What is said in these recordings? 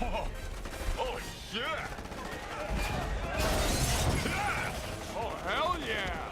Oh, oh shit! Yeah! Oh hell yeah!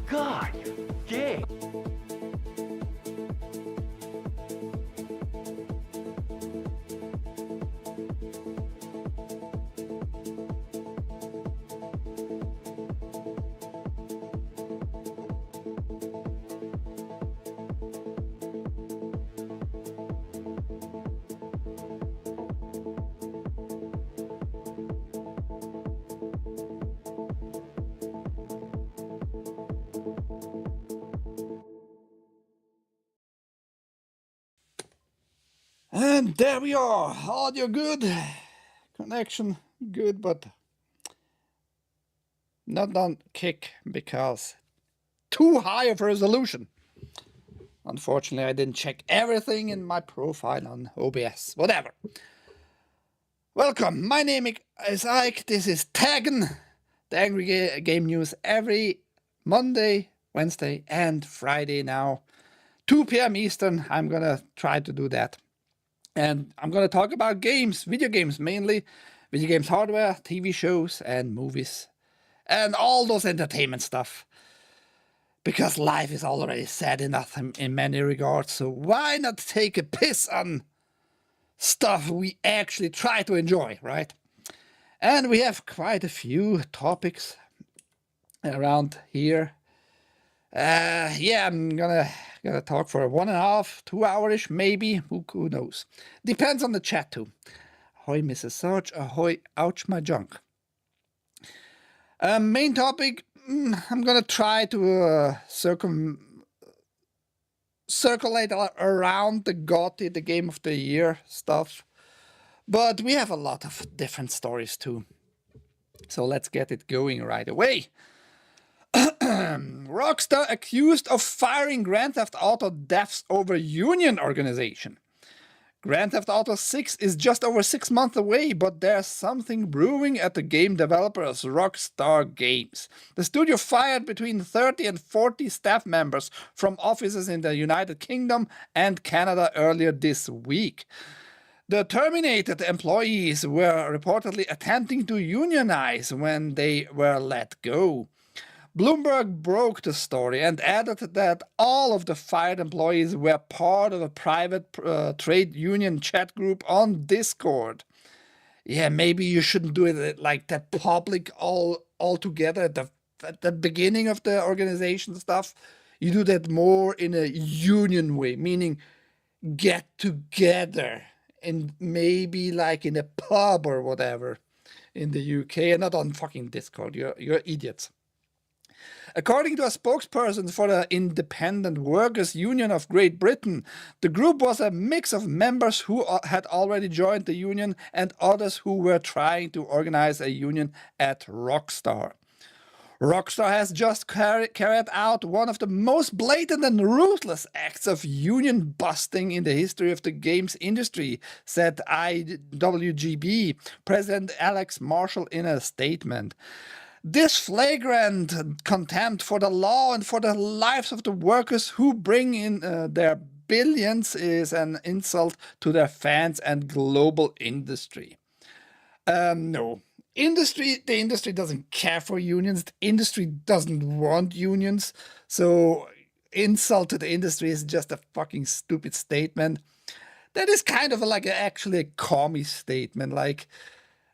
God, you're gay. And there we are, audio good, connection good, but not on kick because too high of a resolution. Unfortunately, I didn't check everything in my profile on OBS, whatever. Welcome, my name is Ike, this is TAGN, the Angry Game News every Monday, Wednesday and Friday now. 2 p.m. Eastern, I'm gonna try to do that. And I'm gonna talk about games, video games mainly, video games hardware, TV shows and movies. And all those entertainment stuff. Because life is already sad enough in many regards, so why not take a piss on stuff we actually try to enjoy, right? And we have quite a few topics around here. Yeah, I'm gonna talk for 1.5, 2 hours-ish, maybe. Who knows? Depends on the chat too. Ahoy, Mrs. Sarge. Ahoy, ouch my junk. Main topic. I'm gonna try to circulate around the GOTY, the Game of the Year stuff. But we have a lot of different stories too. So let's get it going right away. Rockstar accused of firing Grand Theft Auto devs over union organization. Grand Theft Auto 6 is just over 6 months away, but there's something brewing at the game developers Rockstar Games. The studio fired between 30 and 40 staff members from offices in the United Kingdom and Canada earlier this week. The terminated employees were reportedly attempting to unionize when they were let go. Bloomberg broke the story and added that all of the fired employees were part of a private trade union chat group on Discord. Yeah, maybe you shouldn't do it like that public all together at the beginning of the organization stuff. You do that more in a union way, meaning get together and maybe like in a pub or whatever in the UK and not on fucking Discord. You're idiots. According to a spokesperson for the Independent Workers' Union of Great Britain, the group was a mix of members who had already joined the union and others who were trying to organize a union at Rockstar. Rockstar has just carried out one of the most blatant and ruthless acts of union busting in the history of the games industry, said IWGB President Alex Marshall in a statement. This flagrant contempt for the law and for the lives of the workers who bring in their billions is an insult to their fans and global industry. No. The industry doesn't care for unions. The industry doesn't want unions. So insult to the industry is just a fucking stupid statement. That is kind of like actually a commie statement. Like,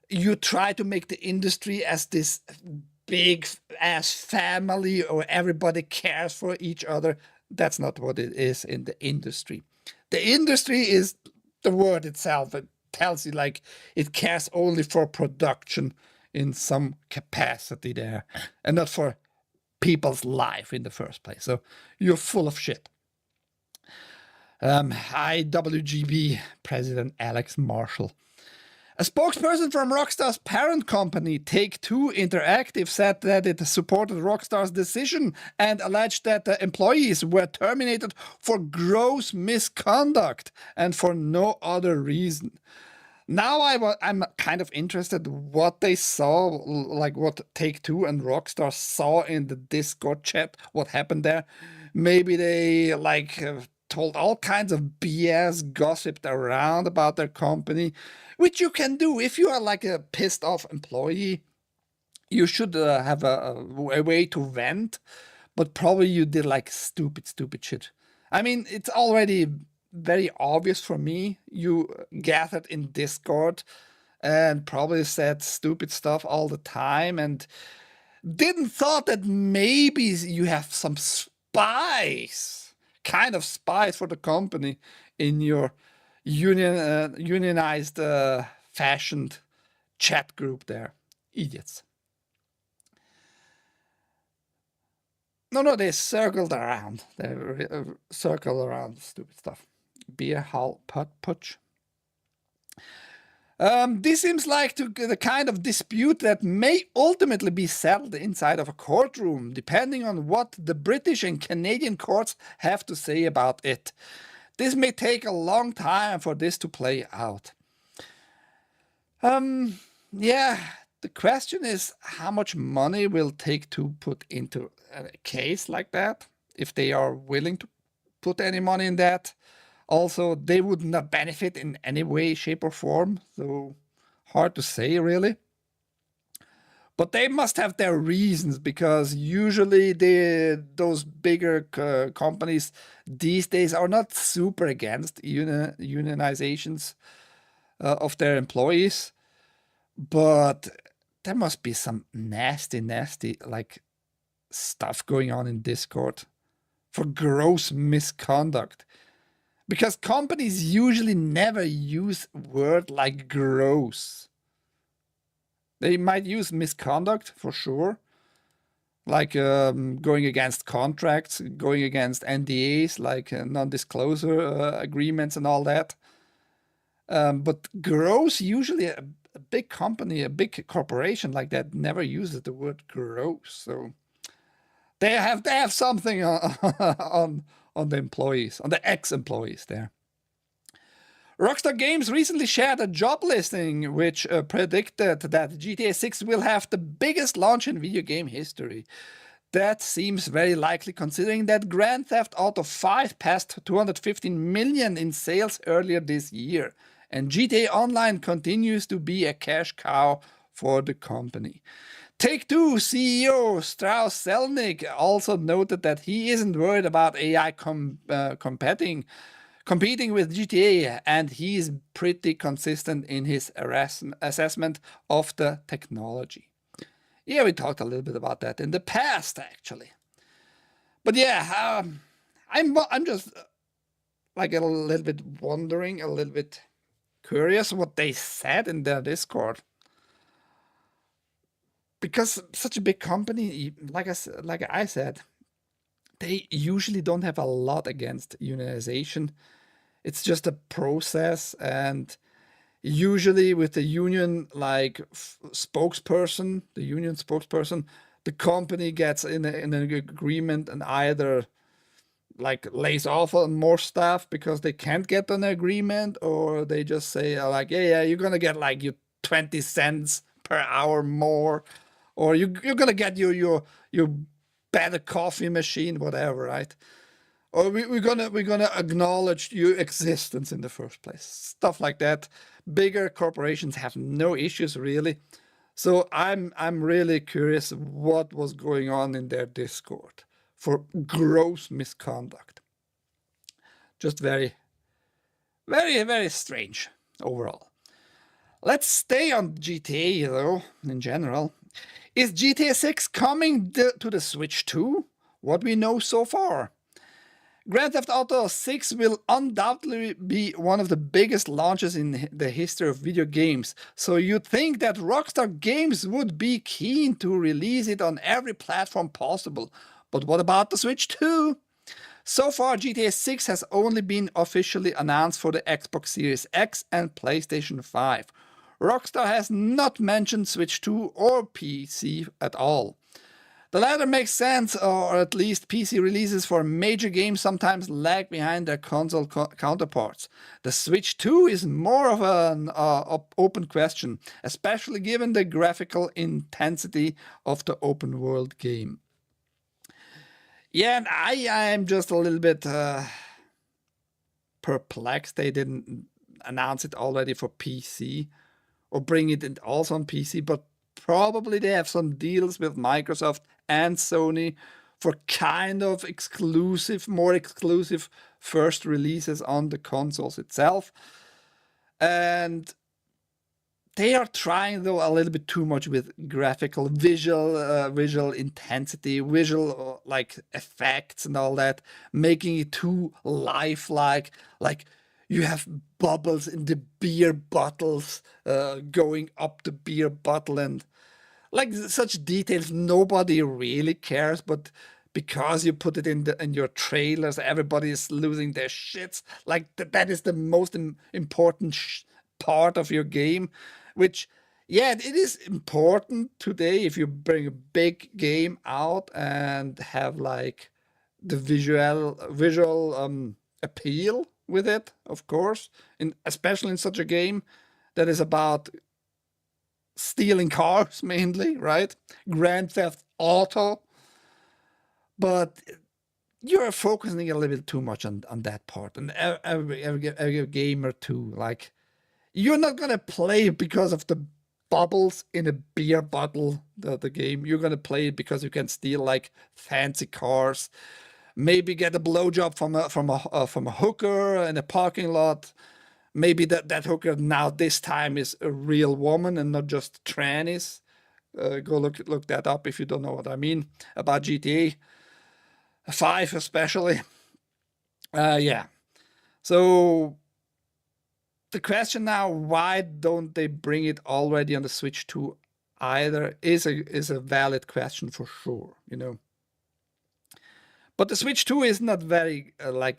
you try to make the industry as this big ass family or everybody cares for each other. That's not what it is in the industry. The industry is the word itself. It tells you like it cares only for production in some capacity there and not for people's life in the first place. So you're full of shit. IWGB President Alex Marshall. A spokesperson from Rockstar's parent company, Take-Two Interactive, said that it supported Rockstar's decision and alleged that the employees were terminated for gross misconduct and for no other reason. Now I'm kind of interested what they saw, like what Take-Two and Rockstar saw in the Discord chat, what happened there. Maybe they told all kinds of BS, gossiped around about their company, which you can do if you are like a pissed off employee. You should have a way to vent, but probably you did like stupid shit. I mean, it's already very obvious for me. You gathered in Discord and probably said stupid stuff all the time and didn't thought that maybe you have some spies, kind of spies for the company in your unionized, fashioned chat group there. Idiots. No, they circled around. They circled around stupid stuff. Beer, hall, putsch. This seems like the kind of dispute that may ultimately be settled inside of a courtroom, depending on what the British and Canadian courts have to say about it. This may take a long time for this to play out. Yeah, the question is how much money will take to put into a case like that, if they are willing to put any money in that. Also, they would not benefit in any way, shape, or form, so hard to say, really. But they must have their reasons, because usually those bigger companies these days are not super against unionizations of their employees. But there must be some nasty, like, stuff going on in Discord for gross misconduct. Because companies usually never use word like gross. They might use misconduct for sure, like going against contracts, going against NDAs, like non-disclosure agreements and all that. But gross, usually a big company, a big corporation like that never uses the word gross. So they have something on the employees, on the ex-employees there. Rockstar Games recently shared a job listing which predicted that GTA 6 will have the biggest launch in video game history. That seems very likely, considering that Grand Theft Auto 5 passed 215 million in sales earlier this year, and GTA Online continues to be a cash cow for the company. Take-Two CEO Strauss Zelnick also noted that he isn't worried about AI competing with GTA, and he's pretty consistent in his assessment of the technology. Yeah, we talked a little bit about that in the past, actually. But yeah, I'm just like a little bit wondering, a little bit curious what they said in their Discord. Because such a big company, like I said, they usually don't have a lot against unionization. It's just a process, and usually with the union like spokesperson, the union spokesperson, the company gets in an agreement and either like lays off on more staff because they can't get an agreement, or they just say like, yeah, you're gonna get like your 20 cents per hour more, or you're gonna get your better coffee machine, whatever, right? Or we're gonna acknowledge your existence in the first place. Stuff like that. Bigger corporations have no issues really. So I'm really curious what was going on in their Discord for gross misconduct. Just very, very, very strange overall. Let's stay on GTA though, in general. Is GTA 6 coming to the Switch too? What we know so far. Grand Theft Auto 6 will undoubtedly be one of the biggest launches in the history of video games, so you'd think that Rockstar Games would be keen to release it on every platform possible. But what about the Switch 2? So far, GTA 6 has only been officially announced for the Xbox Series X and PlayStation 5. Rockstar has not mentioned Switch 2 or PC at all. The latter makes sense, or at least PC releases for major games sometimes lag behind their console counterparts. The Switch 2 is more of an open question, especially given the graphical intensity of the open world game. Yeah, and I am just a little bit perplexed they didn't announce it already for PC, or bring it in also on PC, but probably they have some deals with Microsoft and Sony for kind of exclusive, more exclusive first releases on the consoles itself. And they are trying though a little bit too much with graphical, visual intensity, visual like effects and all that, making it too lifelike. Like you have bubbles in the beer bottles going up the beer bottle, and like such details nobody really cares, but because you put it in your trailers, everybody is losing their shits. Like that is the most important part of your game, which, yeah, it is important today if you bring a big game out and have like the visual appeal with it, of course, especially in such a game that is about stealing cars mainly, right? Grand Theft Auto. But you're focusing a little bit too much on that part. And every gamer too, like, you're not gonna play because of the bubbles in a beer bottle, the game. You're gonna play it because you can steal like fancy cars, maybe get a blowjob from a hooker in a parking lot. Maybe that hooker now this time is a real woman and not just trannies. Go look that up if you don't know what I mean about GTA 5 especially. Yeah. So the question now, why don't they bring it already on the Switch 2 either, is a valid question for sure, you know. But the Switch 2 is not very high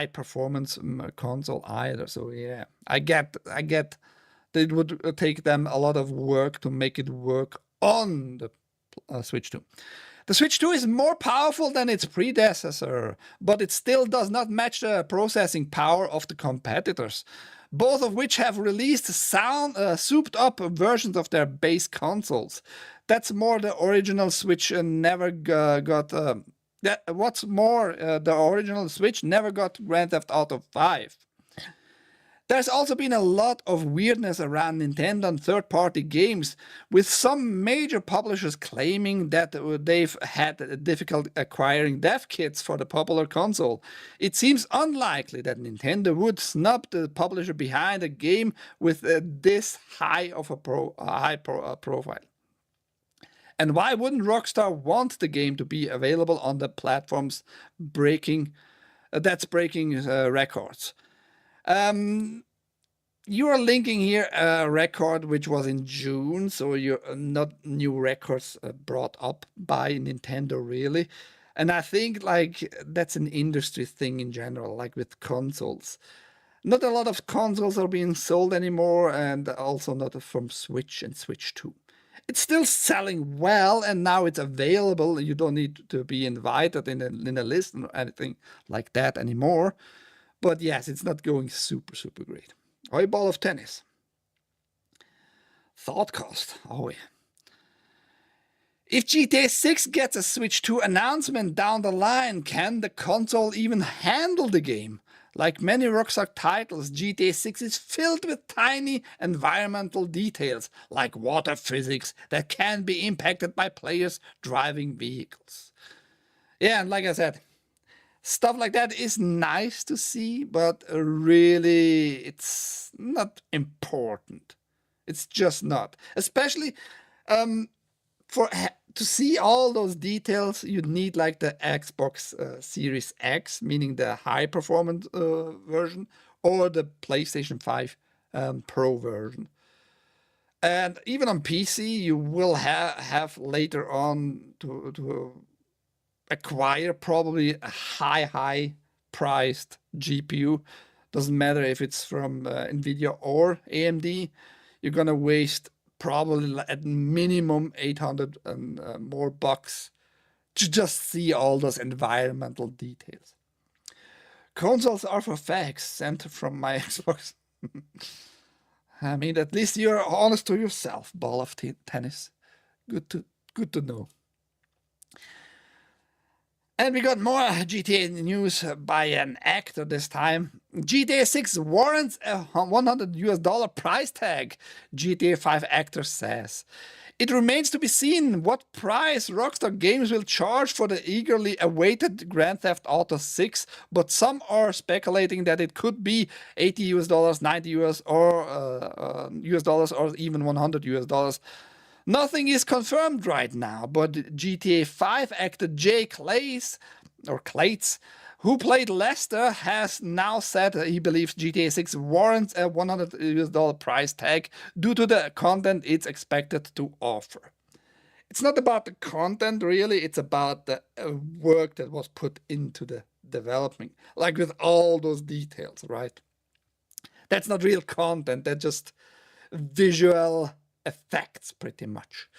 performance console either. So yeah, I get that it would take them a lot of work to make it work on the Switch 2. The Switch 2 is more powerful than its predecessor, but it still does not match the processing power of the competitors, both of which have released souped up versions of their base consoles. That's more, the original Switch never got... what's more, the original Switch never got Grand Theft Auto 5. There's also been a lot of weirdness around Nintendo and third-party games, with some major publishers claiming that they've had difficulty acquiring dev kits for the popular console. It seems unlikely that Nintendo would snub the publisher behind a game with this high of a profile. And why wouldn't Rockstar want the game to be available on the platforms that's breaking records? You are linking here a record which was in June, so you're not new records brought up by Nintendo really. And I think like that's an industry thing in general, like with consoles. Not a lot of consoles are being sold anymore, and also not from Switch and Switch 2. It's still selling well, and now it's available. You don't need to be invited in a list or anything like that anymore. But yes, it's not going super great. Oh, a ball of tennis. Thoughtcast. Oh yeah. If GTA 6 gets a Switch 2 announcement down the line, can the console even handle the game? Like many Rockstar titles, GTA 6 is filled with tiny environmental details, like water physics, that can be impacted by players driving vehicles. Yeah, and like I said, stuff like that is nice to see, but really it's not important. It's just not. Especially to see all those details, you need like the Xbox Series X, meaning the high performance version, or the PlayStation 5 Pro version. And even on PC, you will have later on to acquire probably a high priced GPU. Doesn't matter if it's from Nvidia or AMD. You're gonna waste probably at minimum 800 and more bucks to just see all those environmental details. Consoles are for fags, sent from my Xbox. I mean, at least you're honest to yourself, ball of tennis. Good to know. And we got more GTA news by an actor this time. GTA 6 warrants a $100 price tag, GTA 5 actor says. It remains to be seen what price Rockstar Games will charge for the eagerly awaited Grand Theft Auto 6, but some are speculating that it could be $80, $90 or US dollars, or even $100. Nothing is confirmed right now, but GTA 5 actor Jay Clates, who played Lester, has now said he believes GTA 6 warrants a $100 price tag due to the content it's expected to offer. It's not about the content really, it's about the work that was put into the development, like with all those details, right? That's not real content, that's just visual effects pretty much.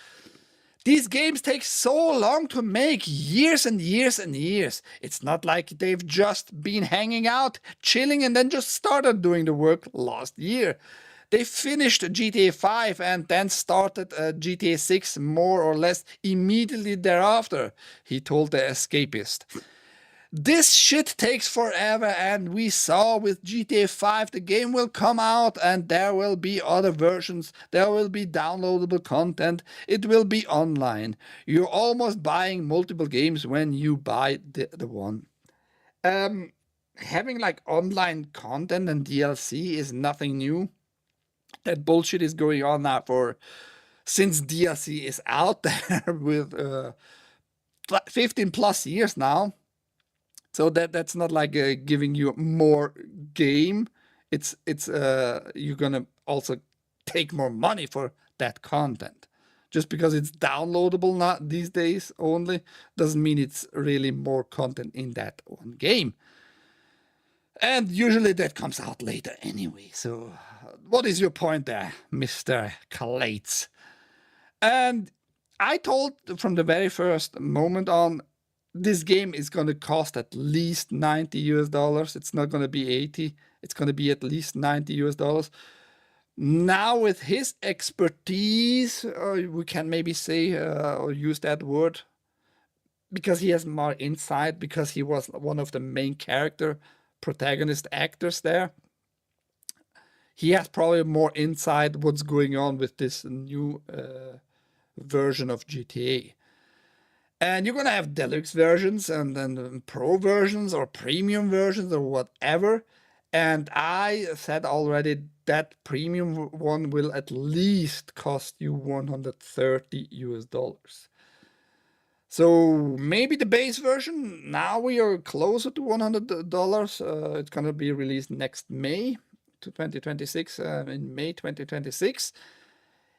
These games take so long to make, years and years and years. It's not like they've just been hanging out, chilling, and then just started doing the work last year. They finished GTA 5 and then started GTA 6 more or less immediately thereafter, he told the Escapist. This shit takes forever, and we saw with GTA 5 the game will come out and there will be other versions, there will be downloadable content, it will be online. You're almost buying multiple games when you buy the one. Having like online content and DLC is nothing new. That bullshit is going on now since DLC is out there with 15 plus years now. So that's not like giving you more game. It's you're gonna also take more money for that content. Just because it's downloadable not these days only doesn't mean it's really more content in that one game. And usually that comes out later anyway. So what is your point there, Mr. Kalates? And I told from the very first moment on, this game is going to cost at least $90 US. It's not going to be 80. It's going to be at least $90 US. Now with his expertise, we can maybe say or use that word, because he has more insight, because he was one of the main protagonist actors there. He has probably more insight what's going on with this new version of GTA. And you're going to have deluxe versions and then pro versions or premium versions or whatever. And I said already that premium one will at least cost you $130 US. So maybe the base version, now we are closer to $100. It's going to be released next May to 2026, in May 2026.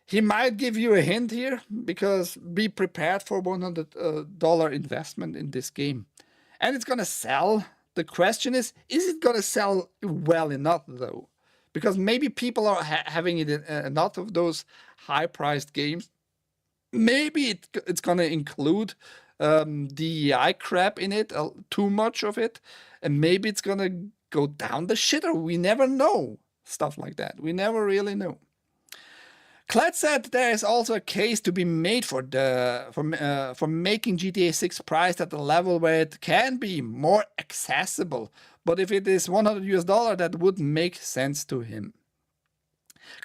He might give you a hint here, because be prepared for $100 investment in this game. And it's going to sell. The question is it going to sell well enough, though? Because maybe people are having it enough of those high-priced games. Maybe it's going to include DEI crap in it, too much of it. And maybe it's going to go down the shitter. We never know. Stuff like that. We never really know. Kled said there is also a case to be made for making GTA 6 priced at a level where it can be more accessible. But if it is $100 US, that would make sense to him.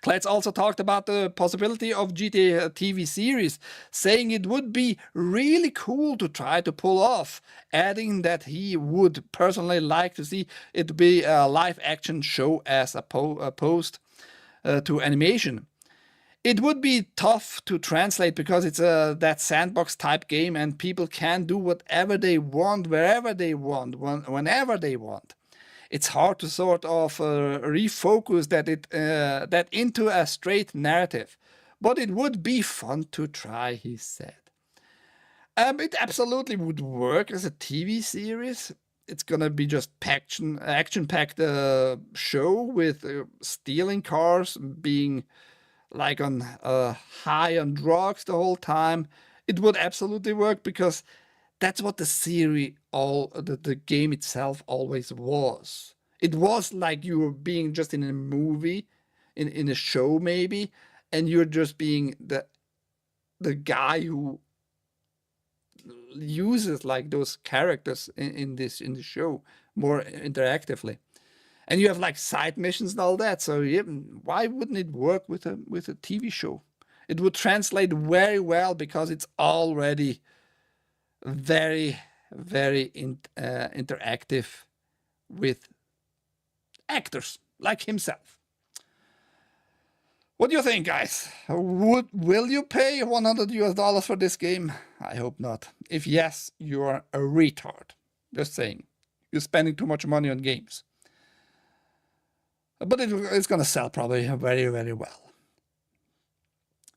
Kled also talked about the possibility of GTA TV series, saying it would be really cool to try to pull off, adding that he would personally like to see it be a live action show as opposed to animation. It would be tough to translate because it's that sandbox type game and people can do whatever they want, wherever they want, whenever they want. It's hard to sort of refocus that into a straight narrative, but it would be fun to try, he said. It absolutely would work as a TV series. It's gonna be just action-packed show with stealing cars, being like on high on drugs the whole time. It would absolutely work, because that's what the series, the game itself always was. It was like you were being just in a movie, in a show maybe, and you're just being the guy who uses like those characters in the show more interactively. And you have like side missions and all that. So yeah, why wouldn't it work with a TV show? It would translate very well, because it's already very, very interactive with actors like himself. What do you think, guys? Will you pay $100 US for this game? I hope not. If yes, you are a retard. Just saying. You're spending too much money on games. But it's going to sell probably very, very well.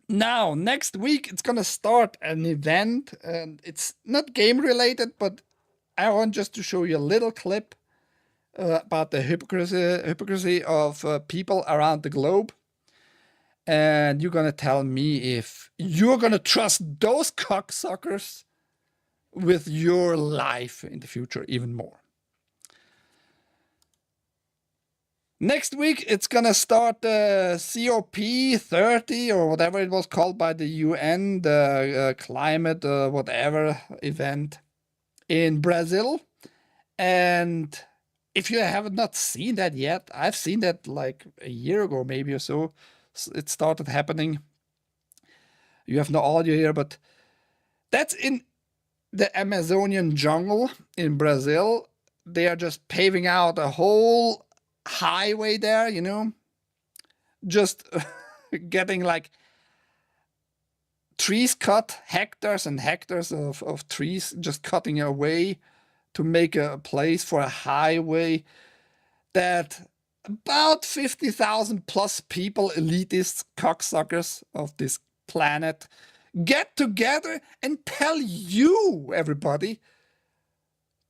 Now, next week, it's going to start an event, and it's not game related, but I want just to show you a little clip about the hypocrisy of people around the globe. And you're going to tell me if you're going to trust those cocksuckers with your life in the future even more. Next week, it's gonna start the COP30 or whatever it was called by the UN, the climate whatever event in Brazil. And if you have not seen that yet, I've seen that like a year ago, maybe or so. It started happening. You have no audio here, but that's in the Amazonian jungle in Brazil. They are just paving out a whole highway there, you know, just getting like trees cut, hectares and hectares of trees, just cutting away to make a place for a highway that about 50,000 plus people, elitist cocksuckers of this planet, get together and tell you, everybody,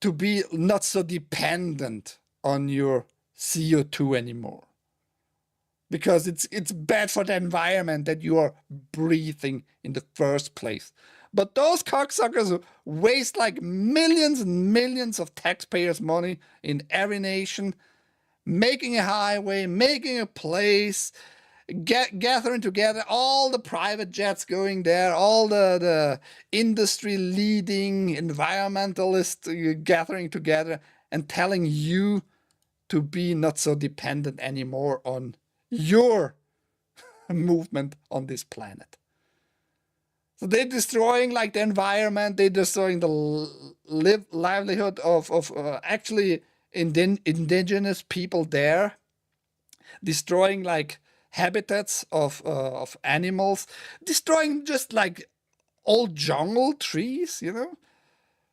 to be not so dependent on your CO2 anymore. Because it's bad for the environment that you are breathing in the first place. But those cocksuckers waste like millions and millions of taxpayers' money in every nation, making a highway, making a place, gathering together all the private jets going there, all the industry leading environmentalists gathering together and telling you to be not so dependent anymore on your movement on this planet. So they're destroying like the environment, they're destroying the livelihood of actually indigenous people there, destroying like habitats of animals, destroying just like old jungle trees, you know,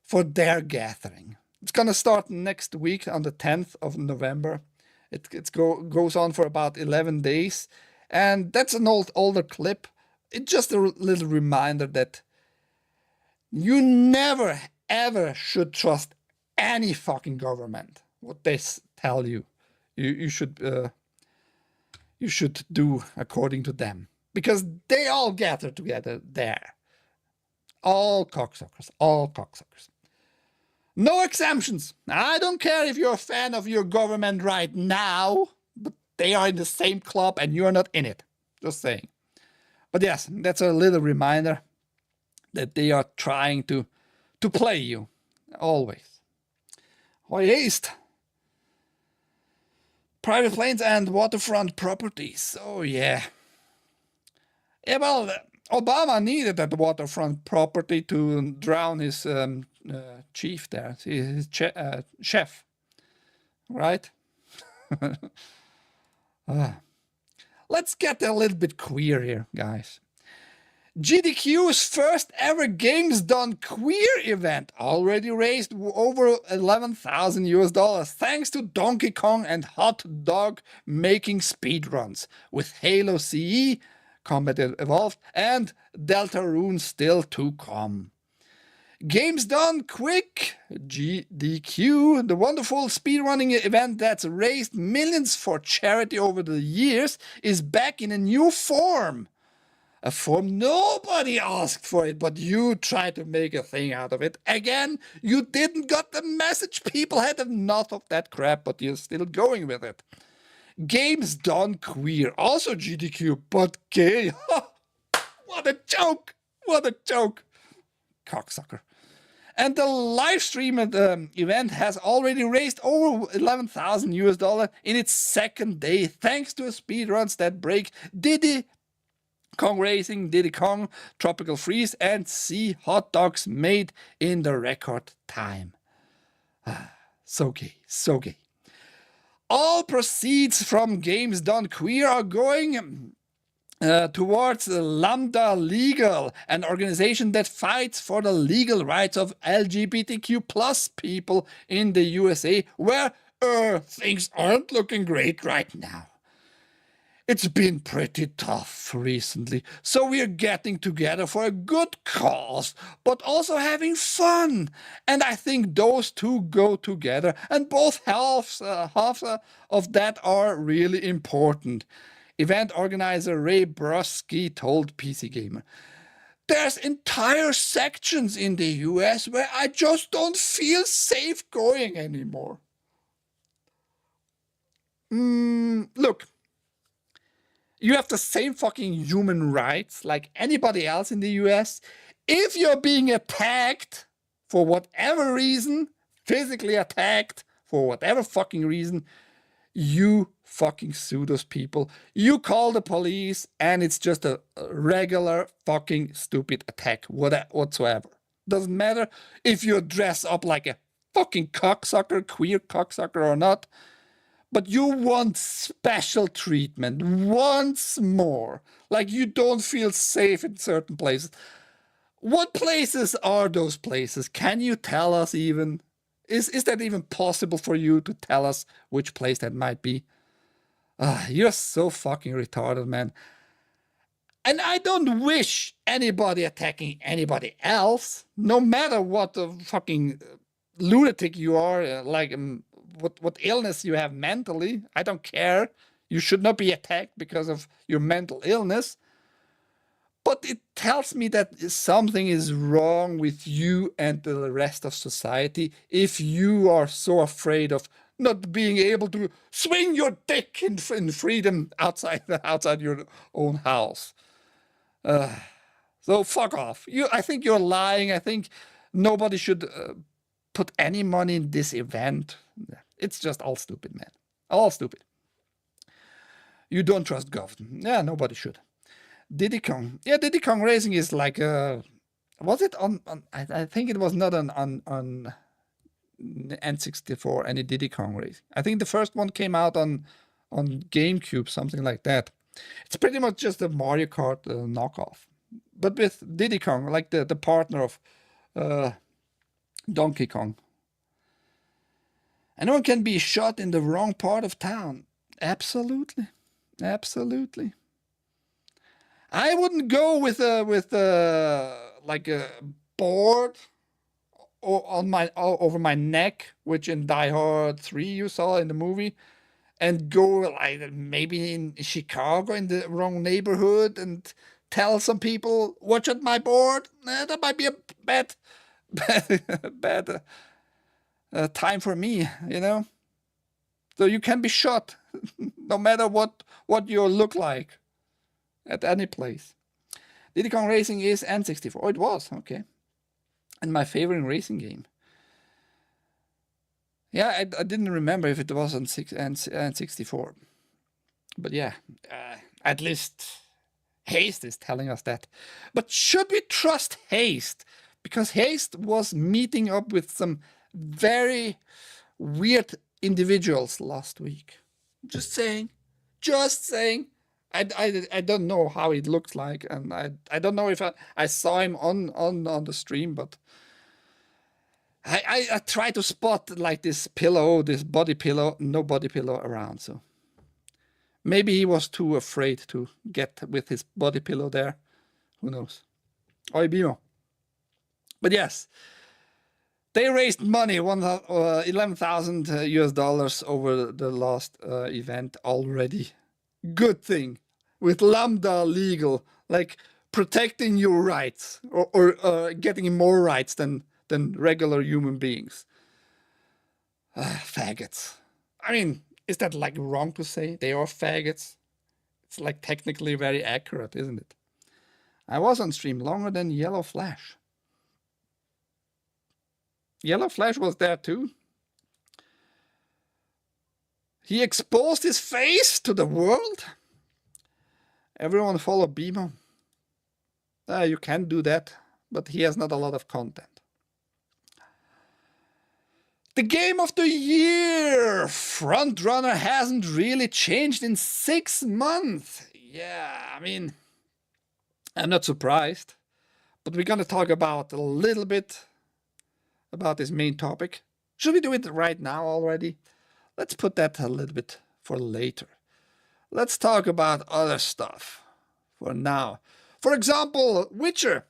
for their gathering. It's gonna start next week on the 10th of November. It goes on for about 11 days, and that's an older clip. It's just a little reminder that you never ever should trust any fucking government. What they tell you, you should do according to them, because they all gather together there. All cocksuckers, all cocksuckers. No exemptions. I don't care if you're a fan of your government right now, but they are in the same club and you're not in it. Just saying. But yes, that's a little reminder that they are trying to play you. Always. Hoist. Private planes and waterfront properties. Oh yeah. Yeah, well, Obama needed that waterfront property to drown his chief there, his chef, right? Let's get a little bit queer here, guys. GDQ's first ever Games Done Queer event already raised over $11,000 thanks to Donkey Kong and Hot Dog making speedruns, with Halo CE, Combat Evolved, and Deltarune still to come. Games Done Quick, GDQ, the wonderful speedrunning event that's raised millions for charity over the years, is back in a new form. A form nobody asked for it, but you tried to make a thing out of it. Again, you didn't got the message. People had enough of that crap, but you're still going with it. Games Done Queer, also GDQ, but gay. What a joke! What a joke! Cocksucker. And the live stream event has already raised over $11,000 in its second day, thanks to speedruns that break Diddy Kong Racing, Diddy Kong, Tropical Freeze, and Sea Hot Dogs made in the record time. So gay, so gay. All proceeds from Games Done Queer are going towards Lambda Legal, an organization that fights for the legal rights of LGBTQ plus people in the USA, where things aren't looking great right now. It's been pretty tough recently, so we're getting together for a good cause, but also having fun. And I think those two go together, and both halves of that are really important. Event organizer Ray Brusky told PC Gamer, "There's entire sections in the US where I just don't feel safe going anymore." you have the same fucking human rights like anybody else in the US. If you're being attacked for whatever reason, physically attacked for whatever fucking reason, you fucking sue those people. You call the police, and it's just a regular fucking stupid attack whatsoever. Doesn't matter if you dress up like a fucking cocksucker, queer cocksucker or not, but you want special treatment once more. Like you don't feel safe in certain places. What places are those places? Can you tell us even? Is that even possible for you to tell us which place that might be? You're so fucking retarded, man. And I don't wish anybody attacking anybody else, no matter what the fucking lunatic you are, what illness you have mentally. I don't care. You should not be attacked because of your mental illness. But it tells me that something is wrong with you and the rest of society if you are so afraid of not being able to swing your dick in freedom outside your own house. So fuck off. I think you're lying. I think nobody should put any money in this event. It's just all stupid, man. All stupid. You don't trust government. Yeah, nobody should. Diddy Kong. Yeah, Diddy Kong Racing is like was it on I think it was not on N64, any Diddy Kong Racing. I think the first one came out on GameCube, something like that. It's pretty much just a Mario Kart knockoff, but with Diddy Kong, like the partner of Donkey Kong. Anyone can be shot in the wrong part of town. Absolutely, absolutely. I wouldn't go with like a board over my neck, which in Die Hard 3 you saw in the movie, and go like maybe in Chicago in the wrong neighborhood and tell some people, watch out my board. That might be a bad time for me, you know. So you can be shot no matter what you look like at any place. Diddy Kong Racing is N64. Oh, it was, okay. And my favorite racing game. Yeah, I didn't remember if it was on N64. But yeah, at least Haste is telling us that. But should we trust Haste? Because Haste was meeting up with some very weird individuals last week. Just saying. Just saying. I don't know how it looks like, and I don't know if I saw him on the stream, but I try to spot like this body pillow, no body pillow around. So maybe he was too afraid to get with his body pillow there. Who knows? Oi, Bimo. But yes, they raised money, $11,000 US over the last event already. Good thing. With Lambda Legal, like protecting your rights or getting more rights than regular human beings. Faggots. I mean, is that like wrong to say? They are faggots. It's like technically very accurate, isn't it? I was on stream longer than Yellow Flash. Yellow Flash was there too. He exposed his face to the world. Everyone follow Bimo. You can do that, but he has not a lot of content. The game of the year! Frontrunner hasn't really changed in 6 months. Yeah, I mean, I'm not surprised. But we're going to talk about a little bit about this main topic. Should we do it right now already? Let's put that a little bit for later. Let's talk about other stuff for now. For example, Witcher.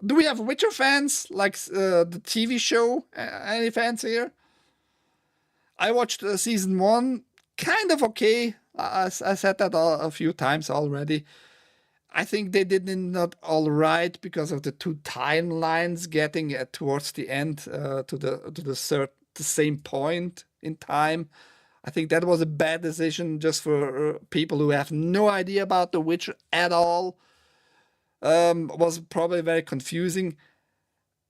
Do we have Witcher fans? Like the TV show? Any fans here? I watched season 1. Kind of okay. I said that a few times already. I think they did not all right because of the two timelines getting towards the end to the same point in time. I think that was a bad decision just for people who have no idea about The Witcher at all. Was probably very confusing.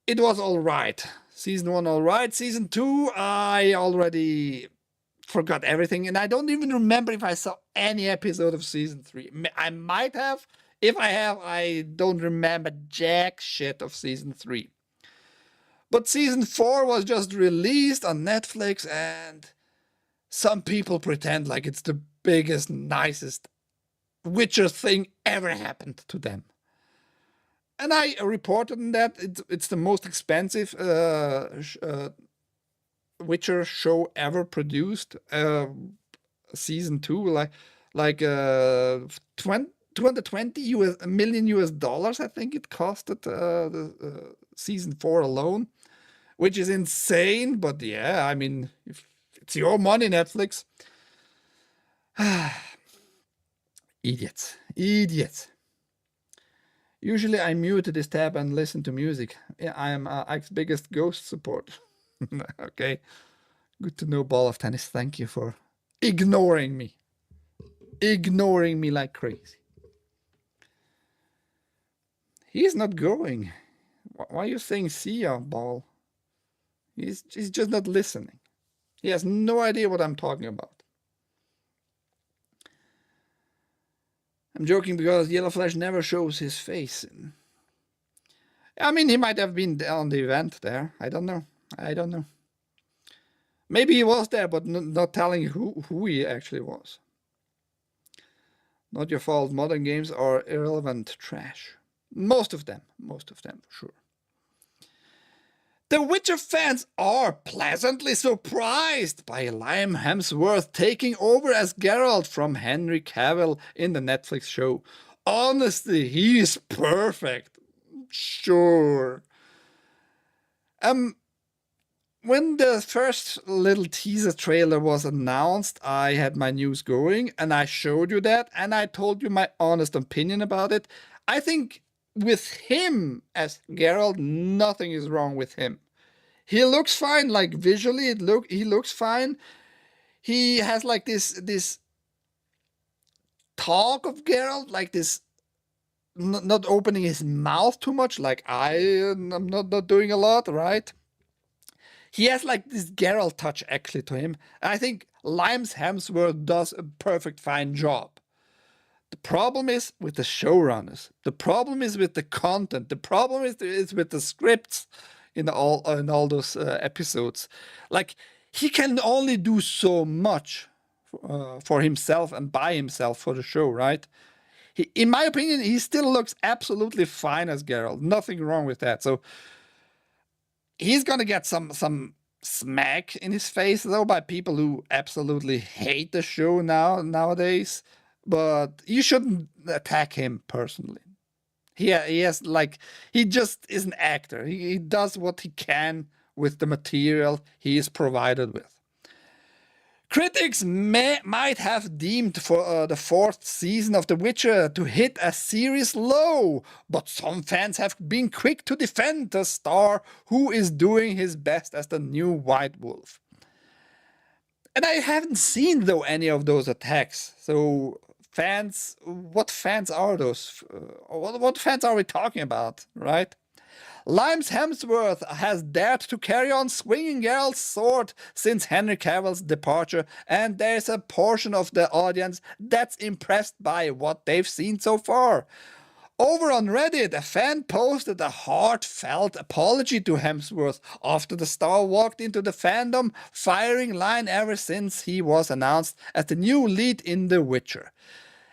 It was all right. Season 1 all right. Season 2, I already forgot everything, and I don't even remember if I saw any episode of Season 3. I might have. If I have, I don't remember jack shit of Season 3. But Season 4 was just released on Netflix, and some people pretend like it's the biggest, nicest Witcher thing ever happened to them. And I reported on that it's the most expensive Witcher show ever produced. Season 2, like 220 million US dollars, I think it costed the Season 4 alone, which is insane. But yeah, I mean, if it's your money, Netflix. Idiots. Usually I mute this tab and listen to music. Yeah, I am Ike's biggest Ghost support. Okay. Good to know, Ball of Tennis. Thank you for ignoring me. Ignoring me like crazy. He's not going. Why are you saying see ya, Ball? He's just not listening. He has no idea what I'm talking about. I'm joking because Yellow Flash never shows his face. I mean, he might have been on the event there. I don't know. Maybe he was there, but not telling who he actually was. Not your fault. Modern games are irrelevant trash. Most of them, for sure. The Witcher fans are pleasantly surprised by Liam Hemsworth taking over as Geralt from Henry Cavill in the Netflix show. Honestly, he is perfect. Sure. When the first little teaser trailer was announced, I had my news going, and I showed you that, and I told you my honest opinion about it. I think with him as Geralt, nothing is wrong with him. He looks fine, like visually, he looks fine. He has like this talk of Geralt, like this, not opening his mouth too much, like I'm not doing a lot, right? He has like this Geralt touch actually to him. And I think Liam Hemsworth does a perfect fine job. The problem is with the showrunners. The problem is with the content. The problem is with the scripts in all those episodes. Like, he can only do so much for himself and by himself for the show, right? In my opinion, he still looks absolutely fine as Geralt. Nothing wrong with that. So he's gonna get some smack in his face though by people who absolutely hate the show nowadays. But you shouldn't attack him personally. He has like, he just is an actor. He does what he can with the material he is provided with. Critics might have deemed for the fourth season of The Witcher to hit a serious low, but some fans have been quick to defend the star who is doing his best as the new White Wolf. And I haven't seen though any of those attacks. So fans, what fans are those? What fans are we talking about, right? Liam Hemsworth has dared to carry on swinging Geralt's sword since Henry Cavill's departure, and there's a portion of the audience that's impressed by what they've seen so far. Over on Reddit, a fan posted a heartfelt apology to Hemsworth after the star walked into the fandom, firing line ever since he was announced as the new lead in The Witcher.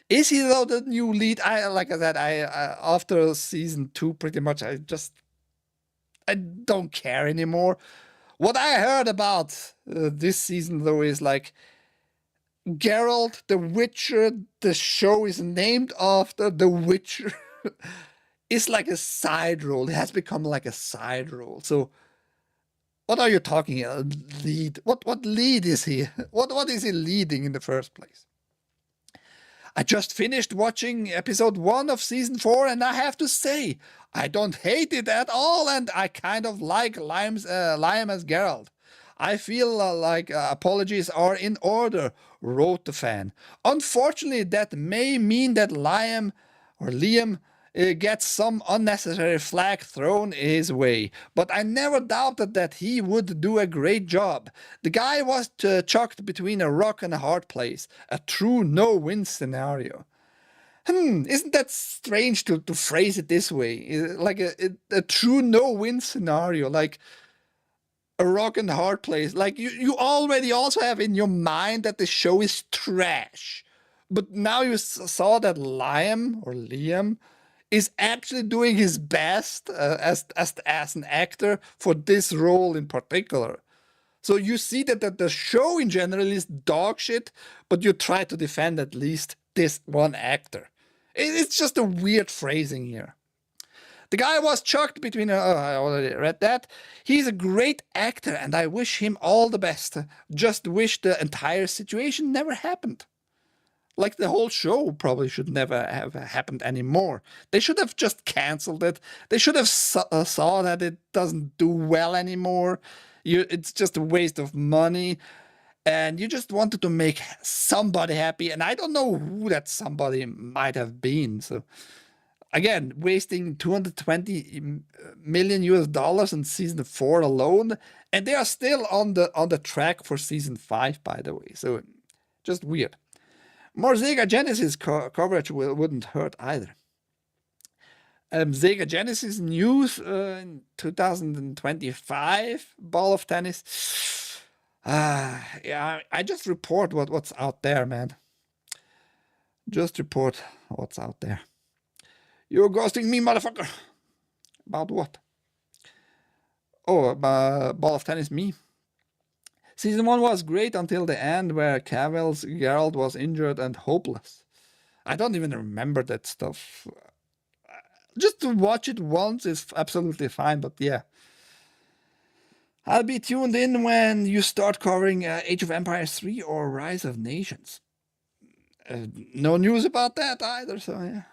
Is he though the new lead? Like I said, after season 2, pretty much, I don't care anymore. What I heard about this season though is like, Geralt, The Witcher, the show is named after The Witcher. It's like a side role. It has become like a side role. So what are you talking about? Lead? What lead is he? What is he leading in the first place? I just finished watching episode 1 of season 4, and I have to say, I don't hate it at all, and I kind of like Liam as Geralt. I feel like apologies are in order, wrote the fan. Unfortunately, that may mean that Liam gets some unnecessary flag thrown his way, but I never doubted that he would do a great job. The guy was chucked between a rock and a hard place, a true no-win scenario. Isn't that strange to phrase it this way? Like a true no-win scenario, like a rock and hard place. Like you already also have in your mind that the show is trash. But now you saw that Liam is actually doing his best as an actor for this role in particular. So you see that the show in general is dog shit, but you try to defend at least this one actor. It's just a weird phrasing here. The guy was chucked between, I already read that. He's a great actor and I wish him all the best. Just wish the entire situation never happened. Like the whole show probably should never have happened anymore. They should have just cancelled it. They should have saw that it doesn't do well anymore. It's just a waste of money. And you just wanted to make somebody happy. And I don't know who that somebody might have been. So again, wasting $220 million in season 4 alone. And they are still on the track for season 5, by the way. So just weird. More Sega Genesis coverage wouldn't hurt either. Sega Genesis news in 2025 Ball of Tennis. Yeah, I just report what's out there, man. Just report what's out there. You're ghosting me, motherfucker. About what? Oh, Ball of Tennis, me. Season 1 was great until the end where Cavill's Geralt was injured and hopeless. I don't even remember that stuff. Just to watch it once is absolutely fine, but yeah. I'll be tuned in when you start covering Age of Empires 3 or Rise of Nations. No news about that either, so yeah.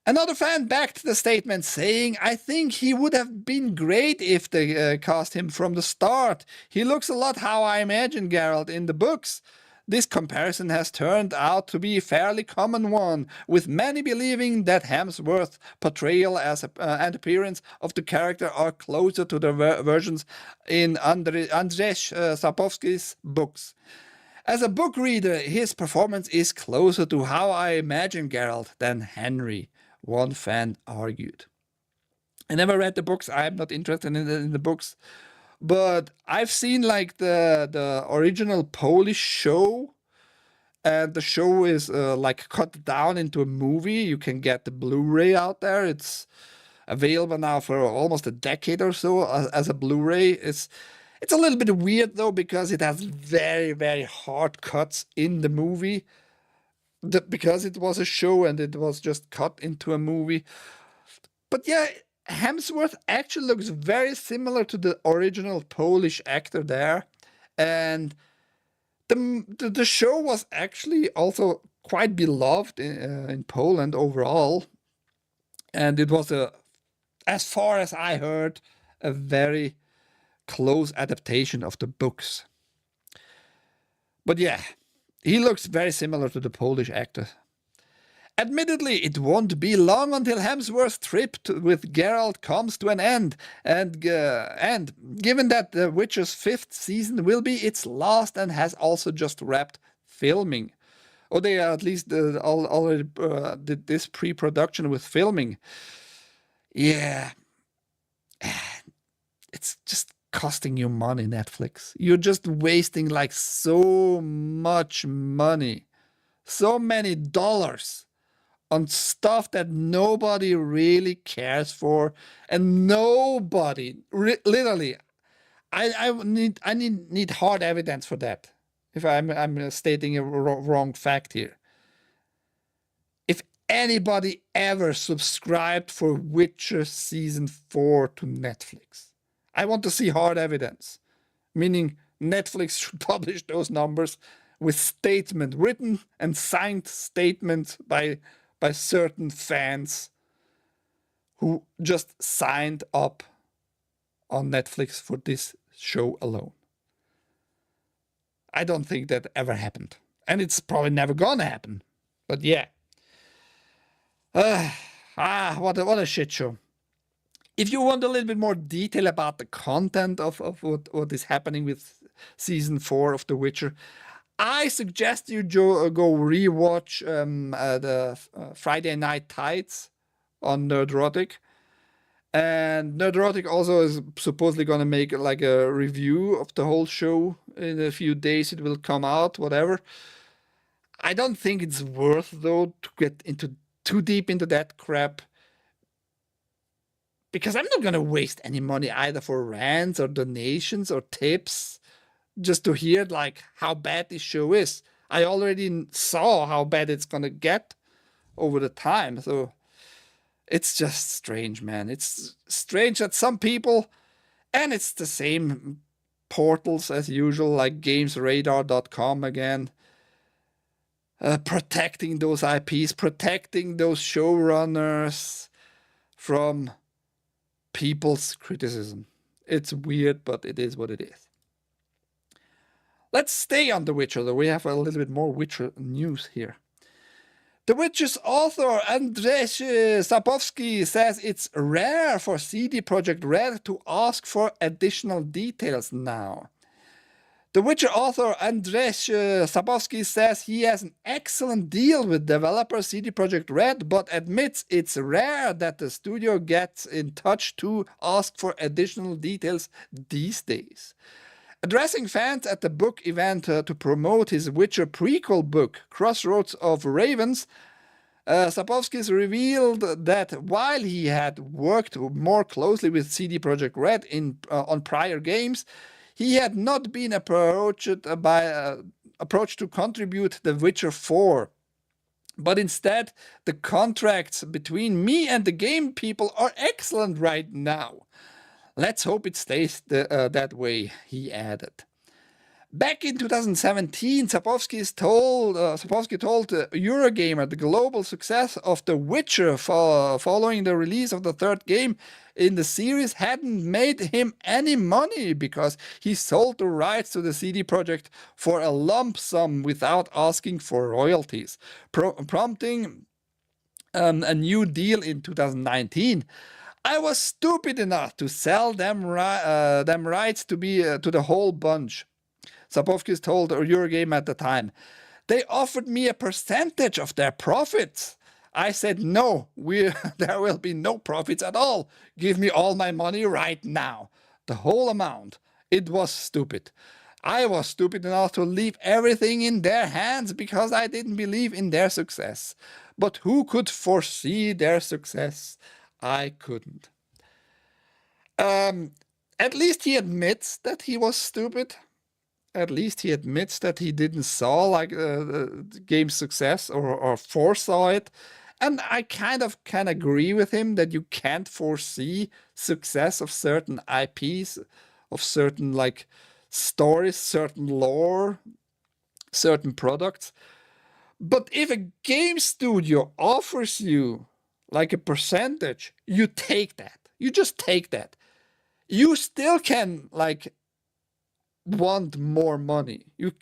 Another fan backed the statement, saying, I think he would have been great if they cast him from the start. He looks a lot how I imagine Geralt in the books. This comparison has turned out to be a fairly common one, with many believing that Hemsworth's portrayal and appearance of the character are closer to the versions in Andrzej Sapkowski's books. As a book reader, his performance is closer to how I imagine Geralt than Henry, one fan argued. I never read the books. I'm not interested in the books. But I've seen like the original Polish show. And the show is like cut down into a movie. You can get the Blu-ray out there. It's available now for almost a decade or so as a Blu-ray. It's a little bit weird though, because it has very, very hard cuts in the movie. Because it was a show and it was just cut into a movie. But yeah, Hemsworth actually looks very similar to the original Polish actor there. And the show was actually also quite beloved in Poland overall. And it was, as far as I heard, a very close adaptation of the books. But yeah, he looks very similar to the Polish actor. Admittedly, it won't be long until Hemsworth's trip with Geralt comes to an end, and given that The Witcher's 5th season will be its last and has also just wrapped filming. Or they at least already did this pre-production with filming. Yeah. It's just costing you money, Netflix. You're just wasting like so much money. So many dollars on stuff that nobody really cares for, and nobody literally. I need hard evidence for that. If I'm stating a wrong fact here. If anybody ever subscribed for Witcher season 4 to Netflix, I want to see hard evidence, meaning Netflix should publish those numbers with written and signed statements by certain fans who just signed up on Netflix for this show alone. I don't think that ever happened. And it's probably never gonna happen. But yeah. What a shit show. If you want a little bit more detail about the content of what is happening with season 4 of The Witcher, I suggest you go rewatch the Friday Night Tides on Nerdrotic. And Nerdrotic also is supposedly going to make like a review of the whole show. In a few days it will come out, whatever. I don't think it's worth, though, to get into too deep into that crap. Because I'm not going to waste any money either for rants or donations or tips just to hear like how bad this show is. I already saw how bad it's going to get over the time. So it's just strange, man. It's strange that some people, and it's the same portals as usual, like gamesradar.com again, protecting those IPs, protecting those showrunners from people's criticism. It's weird, but it is what it is. Let's stay on The Witcher, though. We have a little bit more Witcher news here. The Witcher's author Andrzej Sapkowski says it's rare for CD Projekt Red to ask for additional details now. The Witcher author Andrzej Sapkowski says he has an excellent deal with developer CD Projekt Red, but admits it's rare that the studio gets in touch to ask for additional details these days. Addressing fans at the book event to promote his Witcher prequel book, Crossroads of Ravens, Sapkowski revealed that while he had worked more closely with CD Projekt Red on prior games, he had not been approached to contribute The Witcher 4. But instead, the contracts between me and the game people are excellent right now. Let's hope it stays that way, he added. Back in 2017, Sapkowski told Eurogamer the global success of The Witcher following the release of the third game in the series hadn't made him any money because he sold the rights to the CD Projekt for a lump sum without asking for royalties, prompting a new deal in 2019. I was stupid enough to sell them rights to the whole bunch, Sapkowski told Eurogame at the time. They offered me a percentage of their profits. I said, no, there will be no profits at all. Give me all my money right now. The whole amount. It was stupid. I was stupid enough to leave everything in their hands because I didn't believe in their success. But who could foresee their success? I couldn't. At least he admits that he was stupid. At least he admits that he didn't saw like the game's success or foresaw it. And I kind of can agree with him that you can't foresee success of certain IPs, of certain like stories, certain lore, certain products. But if a game studio offers you like a percentage, you take that. You just take that. You still can like want more money. You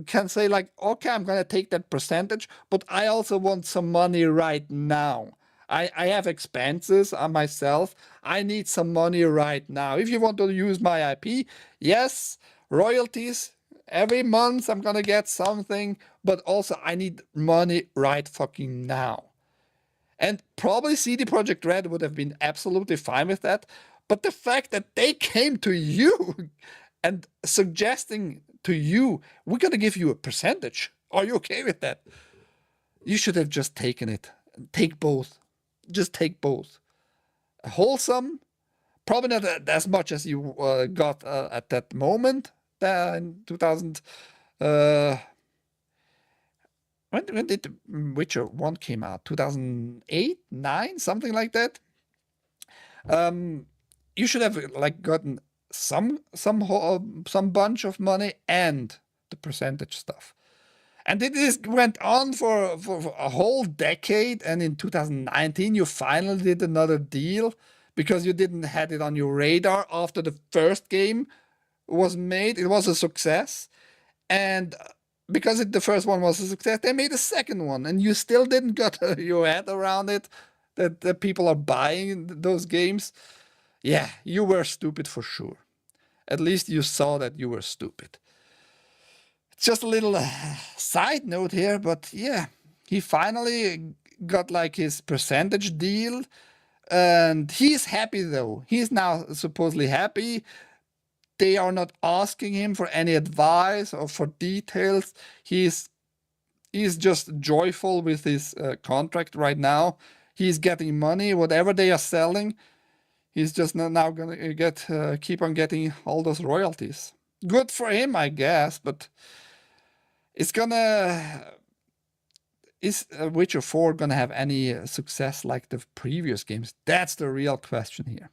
can say like, okay, I'm gonna take that percentage, but I also want some money right now. I have expenses on myself. I need some money right now. If you want to use my IP, yes, royalties, every month I'm gonna get something, but also I need money right fucking now. And probably CD Projekt Red would have been absolutely fine with that. But the fact that they came to you and suggesting to you, we're going to give you a percentage. Are you okay with that? You should have just taken it. Take both. Just take both. Wholesome, probably not as much as you got at that moment in 2000. When did The Witcher 1 came out? 2008, 9, something like that. You should have like gotten some bunch of money and the percentage stuff. And this went on for a whole decade, and in 2019 you finally did another deal because you didn't have it on your radar after the first game was made. It was a success, and because the first one was a success, they made a second one, and you still didn't get your head around it, that people are buying those games. Yeah, you were stupid for sure. At least you saw that you were stupid. It's just a little side note here, but yeah, he finally got like his percentage deal, and he's happy though. He's now supposedly happy. They are not asking him for any advice or for details. He's just joyful with his contract right now. He's getting money, whatever they are selling. He's just now gonna keep on getting all those royalties. Good for him, I guess, but is Witcher 4 gonna have any success like the previous games? That's the real question here.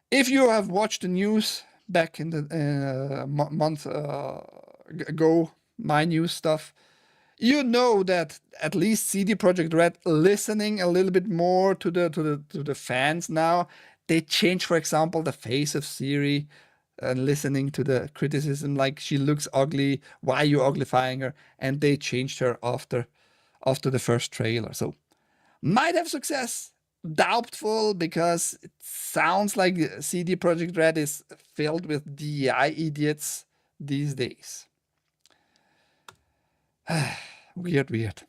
If you have watched the news back in the month ago, my news stuff, you know that at least CD Projekt Red listening a little bit more to the fans now. They changed, for example, the face of Siri, and listening to the criticism like she looks ugly, why are you uglifying her? And they changed her after the first trailer. So might have success. Doubtful, because it sounds like CD Projekt Red is filled with DEI idiots these days. Weird.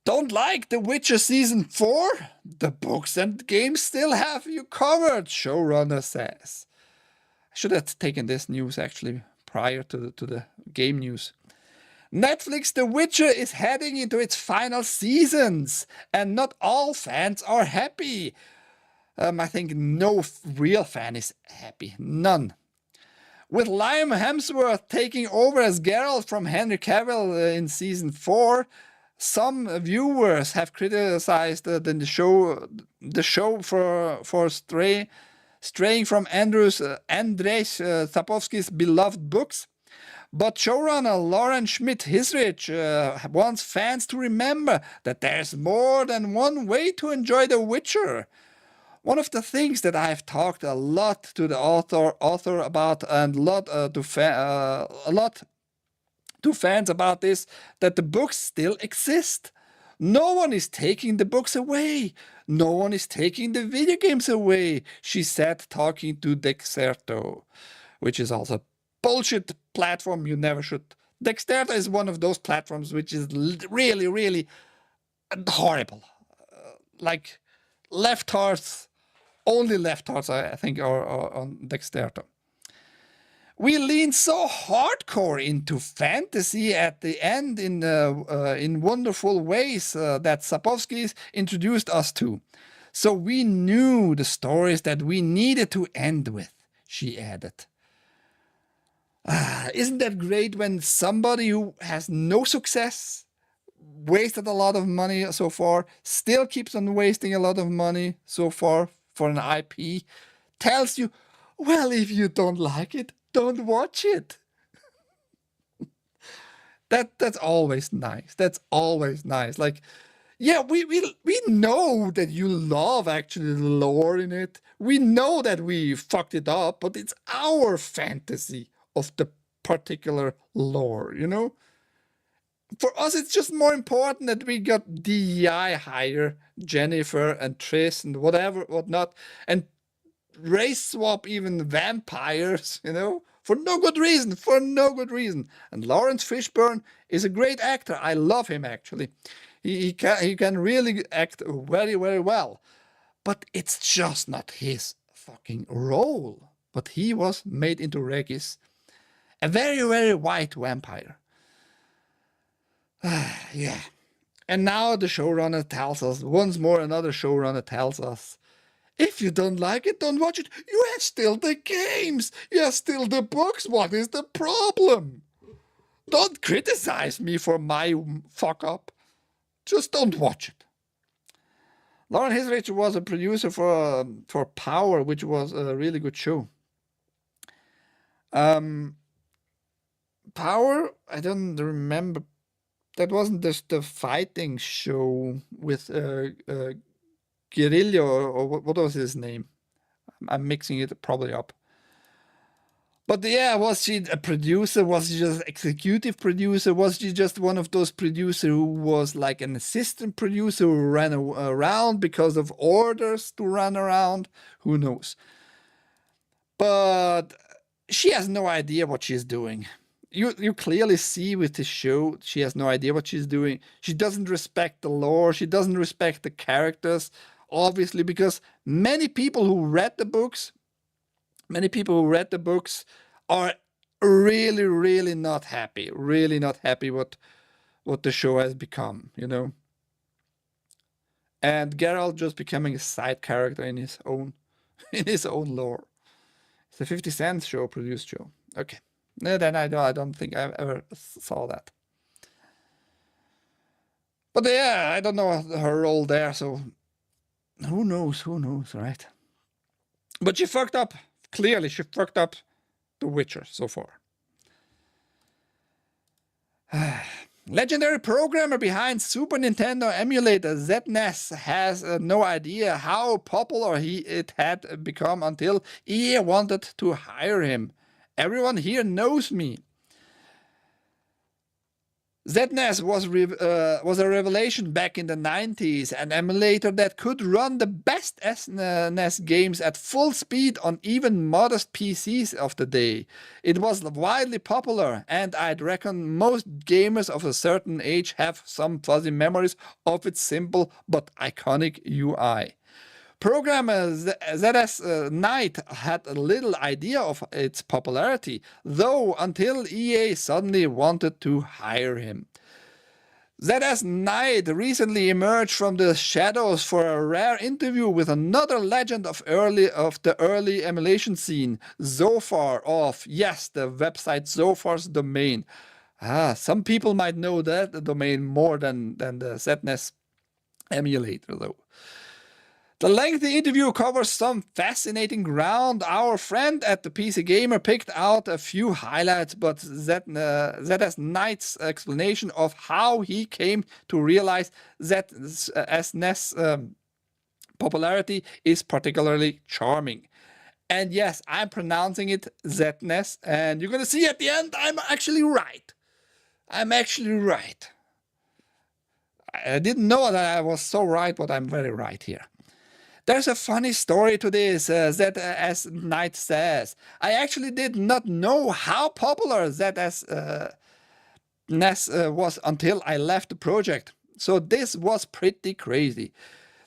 Don't like The Witcher Season 4? The books and games still have you covered, showrunner says. I should have taken this news actually prior to the game news. Netflix The Witcher is heading into its final seasons, and not all fans are happy. I think no real fan is happy. None. With Liam Hemsworth taking over as Geralt from Henry Cavill in Season 4, some viewers have criticized the show for straying from Andrzej Sapkowski's beloved books. But showrunner Lauren Schmidt-Hissrich wants fans to remember that there's more than one way to enjoy The Witcher. One of the things that I've talked a lot to the author about, and a lot to fans about this, that the books still exist. No one is taking the books away. No one is taking the video games away, she said, talking to Dexerto, which is also bullshit platform you never should. Dexerto is one of those platforms which is really, really horrible. Like leftards, only leftards I think are on Dexerto. We lean so hardcore into fantasy at the end in wonderful ways that Sapkowski introduced us to. So we knew the stories that we needed to end with, she added. Isn't that great when somebody who has no success, wasted a lot of money so far, still keeps on wasting a lot of money so far for an IP, tells you, well, if you don't like it, don't watch it. That's always nice. That's always nice. Like, yeah, we know that you love actually the lore in it. We know that we fucked it up, but it's our fantasy of the particular lore, you know? For us, it's just more important that we got DEI hire Jennifer and Triss and whatnot, and race swap even vampires, you know, for no good reason. And Lawrence Fishburne is a great actor. I love him, actually. He can really act very, very well. But it's just not his fucking role. But he was made into Regis, a very, very white vampire. Yeah. And now the showrunner tells us, once more another showrunner tells us, if you don't like it, don't watch it. You have still the games. You have still the books. What is the problem? Don't criticize me for my fuck up. Just don't watch it. Lauren Hissrich was a producer for Power, which was a really good show. Power, I don't remember. That wasn't just the fighting show with Guerrilla, or what was his name? I'm mixing it probably up. But yeah, was she a producer? Was she just executive producer? Was she just one of those producers who was like an assistant producer who ran around because of orders to run around? Who knows? But she has no idea what she's doing. You clearly see with this show, she has no idea what she's doing. She doesn't respect the lore. She doesn't respect the characters, obviously, because many people who read the books are really, really not happy. Really not happy what the show has become, you know. And Geralt just becoming a side character in his own lore. It's a 50 Cent show, produced show. Okay. No, then I don't think I ever saw that. But yeah, I don't know her role there, so who knows, right? But she fucked up. Clearly, she fucked up The Witcher so far. Legendary programmer behind Super Nintendo emulator snes has no idea how popular it had become until EA wanted to hire him. Everyone here knows me. snes was a revelation back in the 90s, an emulator that could run the best SNES games at full speed on even modest PCs of the day. It was widely popular, and I'd reckon most gamers of a certain age have some fuzzy memories of its simple but iconic UI. Programmer ZS Knight had little idea of its popularity, though, until EA suddenly wanted to hire him. ZS Knight recently emerged from the shadows for a rare interview with another legend of the early emulation scene, Zophar of, yes, the website Zophar's domain. Some people might know that domain more than the snes emulator, though. The lengthy interview covers some fascinating ground. Our friend at the PC Gamer picked out a few highlights, but ZS Knight's explanation of how he came to realize that SNES popularity is particularly charming. And yes, I'm pronouncing it ZNES, and you're gonna see at the end I'm actually right. I'm actually right. I didn't know that I was so right, but I'm very right here. There's a funny story to this, ZS Knight says. I actually did not know how popular ZS NES was until I left the project. So this was pretty crazy.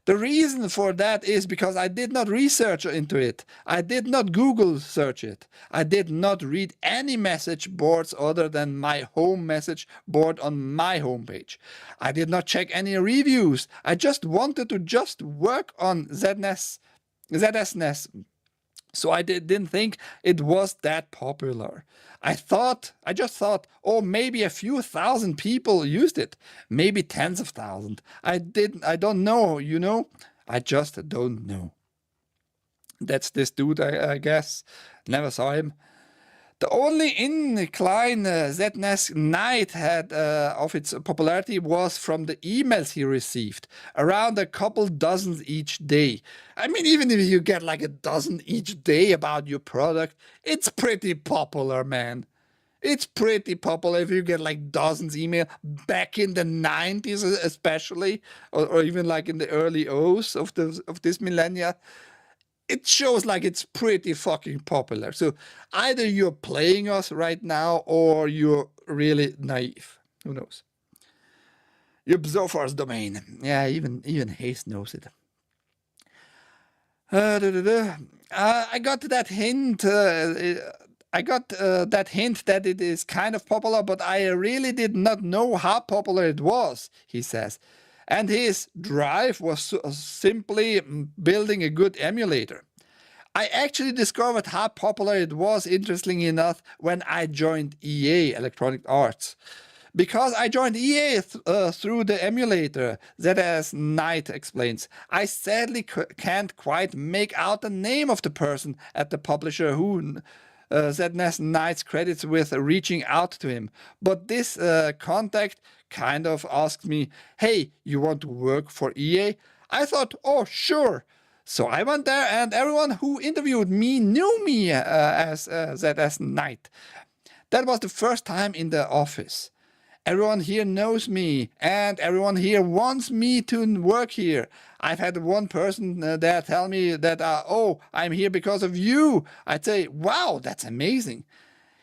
The reason for that is because I did not research into it. I did not Google search it. I did not read any message boards other than my home message board on my homepage. I did not check any reviews. I just wanted to work on ZS NES. So I didn't think it was that popular. I just thought, oh, maybe a few thousand people used it. Maybe tens of thousands. I don't know, you know? I just don't know. That's this dude, I guess. Never saw him. The only incline ZS Knight had of its popularity was from the emails he received, around a couple dozen each day. I mean, even if you get like a dozen each day about your product, it's pretty popular, man. It's pretty popular if you get like dozens email back in the 90s especially, or even like in the early O's of this millennia. It shows like it's pretty fucking popular. So either you're playing us right now or you're really naive. Who knows? Your Zophar's domain. Yeah, even Haste knows it. I got that hint. I got that hint that it is kind of popular, but I really did not know how popular it was, he says. And his drive was simply building a good emulator. I actually discovered how popular it was, interestingly enough, when I joined EA, Electronic Arts. Because I joined EA through the emulator, ZS Knight explains, I sadly can't quite make out the name of the person at the publisher who ZS Knight's credits with reaching out to him. But this contact kind of asked me, hey, you want to work for EA? I thought, oh, sure. So I went there, and everyone who interviewed me knew me as ZS Knight. That was the first time in the office. Everyone here knows me, and everyone here wants me to work here. I've had one person there tell me that, oh, I'm here because of you. I'd say, wow, that's amazing.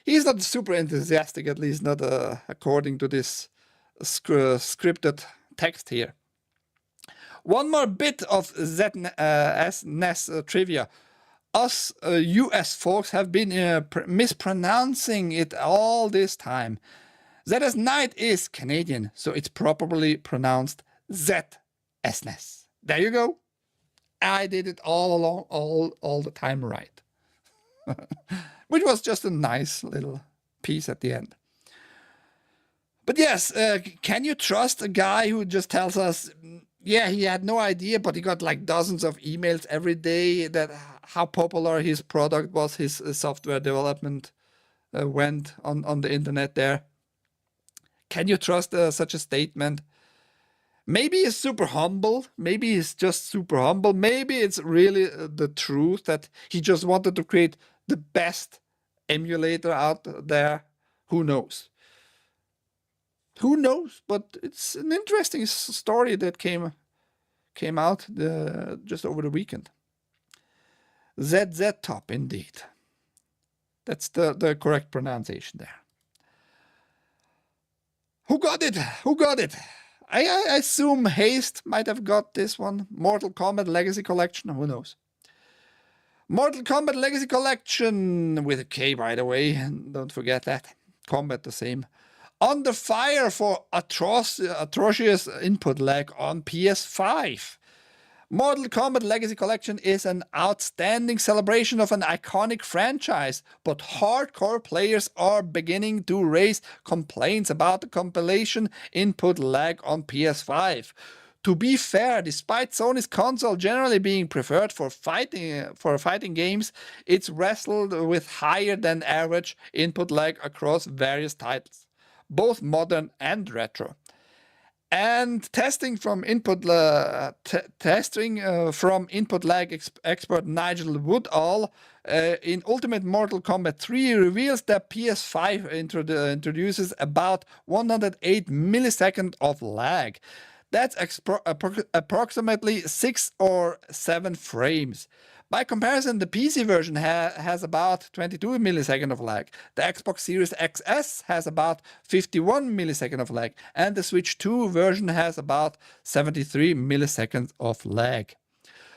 He's not super enthusiastic, at least not according to this scripted text here. One more bit of snes trivia. Us US folks have been mispronouncing it all this time. ZS Knight is Canadian, so it's probably pronounced ZSNES. There you go. I did it all along, all the time right. Which was just a nice little piece at the end. But yes, can you trust a guy who just tells us, yeah, he had no idea, but he got like dozens of emails every day that how popular his product was, his software development went on the internet there. Can you trust such a statement? Maybe he's super humble. Maybe he's just super humble. Maybe it's really the truth that he just wanted to create the best emulator out there. Who knows? Who knows? But it's an interesting story that came out just over the weekend. ZZ Top, indeed. That's the correct pronunciation there. Who got it? Who got it? I assume Haste might have got this one. Mortal Kombat Legacy Collection, who knows? Mortal Kombat Legacy Collection, with a K, by the way, don't forget that. Combat the same. Under fire for atrocious input lag on PS5. Mortal Kombat Legacy Collection is an outstanding celebration of an iconic franchise, but hardcore players are beginning to raise complaints about the compilation input lag on PS5. To be fair, despite Sony's console generally being preferred for fighting games, it's wrestled with higher than average input lag across various titles, both modern and retro. And testing from input lag expert Nigel Woodall in Ultimate Mortal Kombat 3 reveals that PS5 introduces about 108 milliseconds of lag. That's approximately 6 or 7 frames. By comparison, the PC version has about 22 milliseconds of lag. The Xbox Series XS has about 51 milliseconds of lag. And the Switch 2 version has about 73 milliseconds of lag.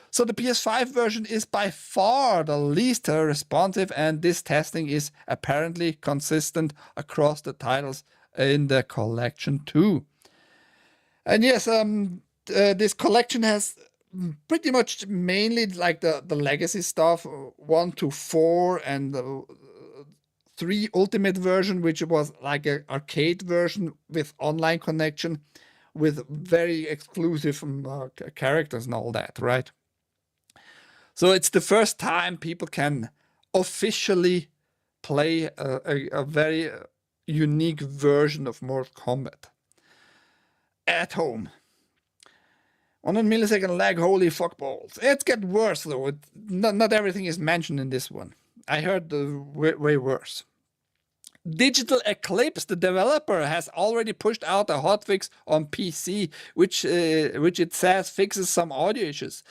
So the PS5 version is by far the least responsive, and this testing is apparently consistent across the titles in the collection too. And yes, this collection has pretty much mainly like the legacy stuff, 1 to 4, and 3 Ultimate version, which was like an arcade version with online connection, with very exclusive characters and all that, right? So it's the first time people can officially play a very unique version of Mortal Kombat at home. 100 millisecond lag, holy fuckballs. It gets worse though. Not everything is mentioned in this one. I heard way worse. Digital Eclipse, the developer, has already pushed out a hotfix on PC, which it says fixes some audio issues.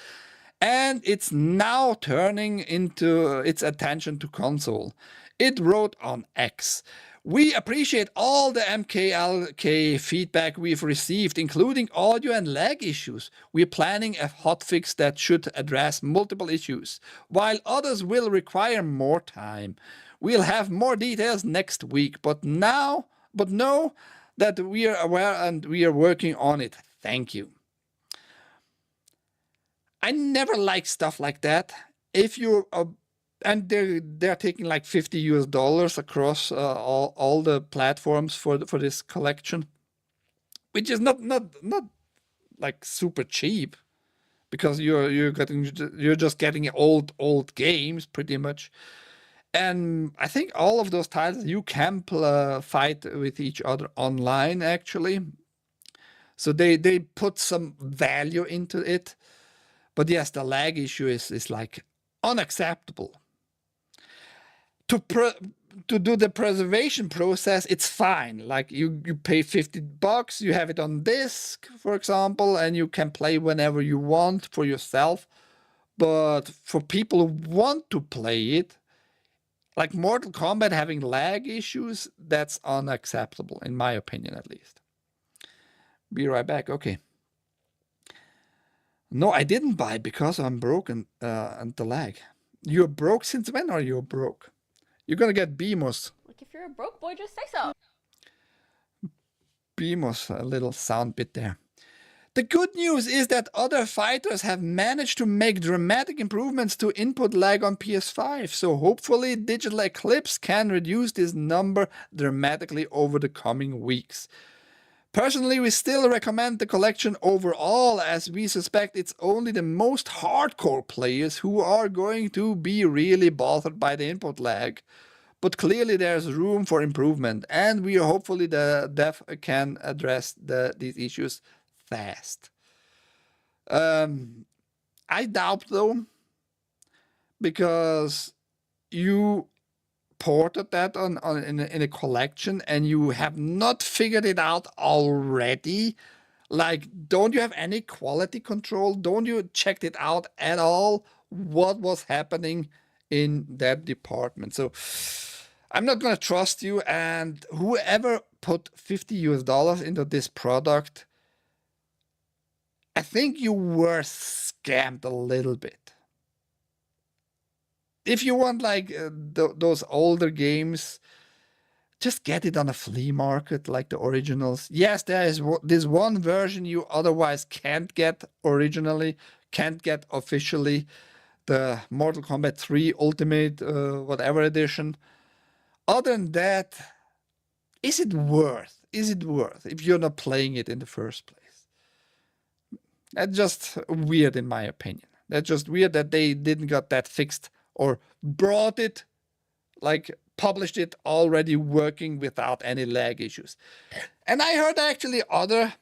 And it's now turning into its attention to console. It wrote on X. We appreciate all the MKLK feedback we've received, including audio and lag issues. We're planning a hotfix that should address multiple issues, while others will require more time. We'll have more details next week, but know that we are aware and we are working on it. Thank you. I never like stuff like that. If you're and they're taking like $50 across all the platforms for this collection, which is not like super cheap, because you're just getting old games pretty much. And I think all of those titles you can fight with each other online actually. So they put some value into it. But yes, the lag issue is like unacceptable. To do the preservation process, it's fine. Like you pay $50, you have it on disk, for example, and you can play whenever you want for yourself. But for people who want to play it, like Mortal Kombat having lag issues, that's unacceptable, in my opinion at least. Be right back. Okay. No, I didn't buy because I'm broken and the lag. You're broke since when are you broke? You're gonna get BMOS. Like, if you're a broke boy, just say so. BMOS, a little sound bit there. The good news is that other fighters have managed to make dramatic improvements to input lag on PS5, so hopefully Digital Eclipse can reduce this number dramatically over the coming weeks. Personally, we still recommend the collection overall, as we suspect it's only the most hardcore players who are going to be really bothered by the input lag. But clearly there's room for improvement, and we hopefully the dev can address these issues fast. I doubt though, because you ported that in a collection and you have not figured it out already. Like, don't you have any quality control? Don't you check it out at all? What was happening in that department? So I'm not gonna trust you, and whoever put $50 into this product, I think you were scammed a little bit. If you want like those older games, just get it on a flea market like the originals. Yes, there is this one version you otherwise can't get originally, can't get officially, the Mortal Kombat 3 Ultimate whatever edition. Other than that, is it worth? Is it worth if you're not playing it in the first place? That's just weird in my opinion. That's just weird that they didn't got that fixed or brought it, like published it already working without any lag issues. And I heard actually other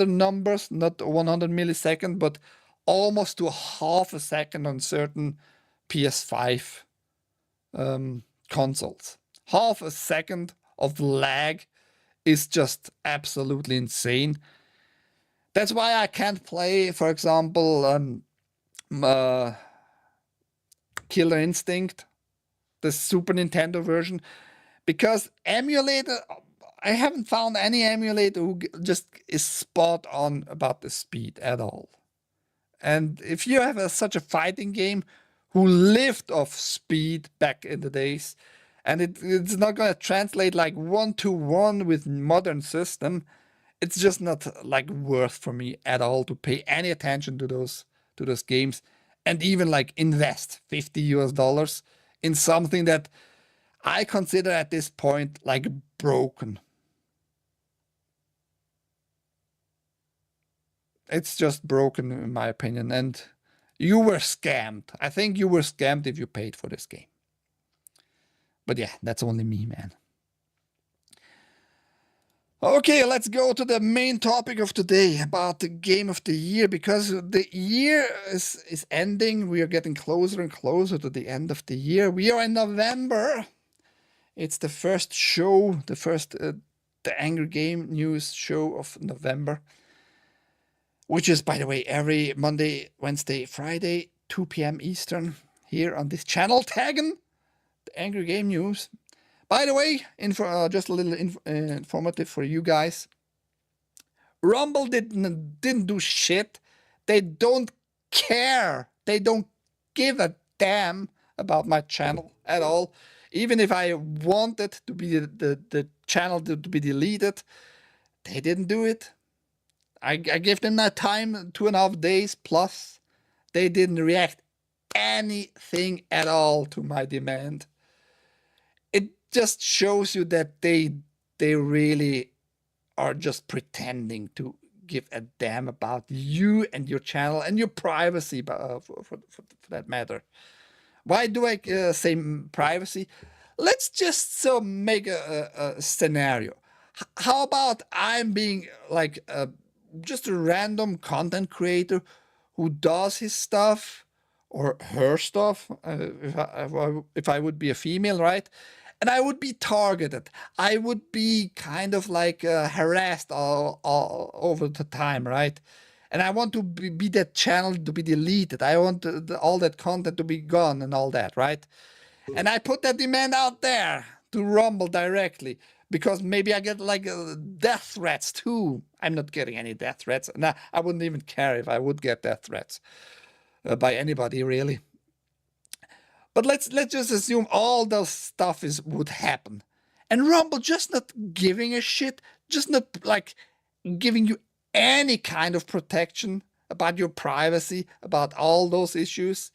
numbers, not 100 milliseconds, but almost to half a second on certain PS5 consoles. Half a second of lag is just absolutely insane. That's why I can't play, for example, Killer Instinct, the Super Nintendo version, because emulator, I haven't found any emulator who just is spot on about the speed at all. And if you have such a fighting game who lived off speed back in the days, and it's not going to translate like 1-to-1 with modern system, it's just not like worth for me at all to pay any attention to those games and even like invest $50 in something that I consider at this point like broken. It's just broken in my opinion, and you were scammed. I think you were scammed if you paid for this game. But yeah, that's only me, man. Okay, let's go to the main topic of today, about the game of the year, because the year is ending. We are getting closer and closer to the end of the year. We are in November. It's the first show, the Angry Game News show of November, which is, by the way, every Monday, Wednesday, Friday, 2 p.m. Eastern, here on this channel, TAGN, the Angry Game News. By the way, just a little informative for you guys. Rumble didn't do shit. They don't care. They don't give a damn about my channel at all. Even if I wanted to be the channel to be deleted, they didn't do it. I gave them that time, 2.5 days plus. They didn't react anything at all to my demand. It just shows you that they really are just pretending to give a damn about you and your channel and your privacy, for that matter. Why do I say privacy? Let's just make a scenario. How about I'm being like just a random content creator who does his stuff or her stuff, if I would be a female, right? And I would be targeted. I would be kind of like harassed all over the time, right? And I want to be that channel to be deleted. I want all that content to be gone and all that, right? And I put that demand out there to Rumble directly because maybe I get like death threats too. I'm not getting any death threats. Nah, I wouldn't even care if I would get death threats by anybody, really. But let's just assume all those stuff would happen. And Rumble just not giving a shit, just not like giving you any kind of protection about your privacy, about all those issues.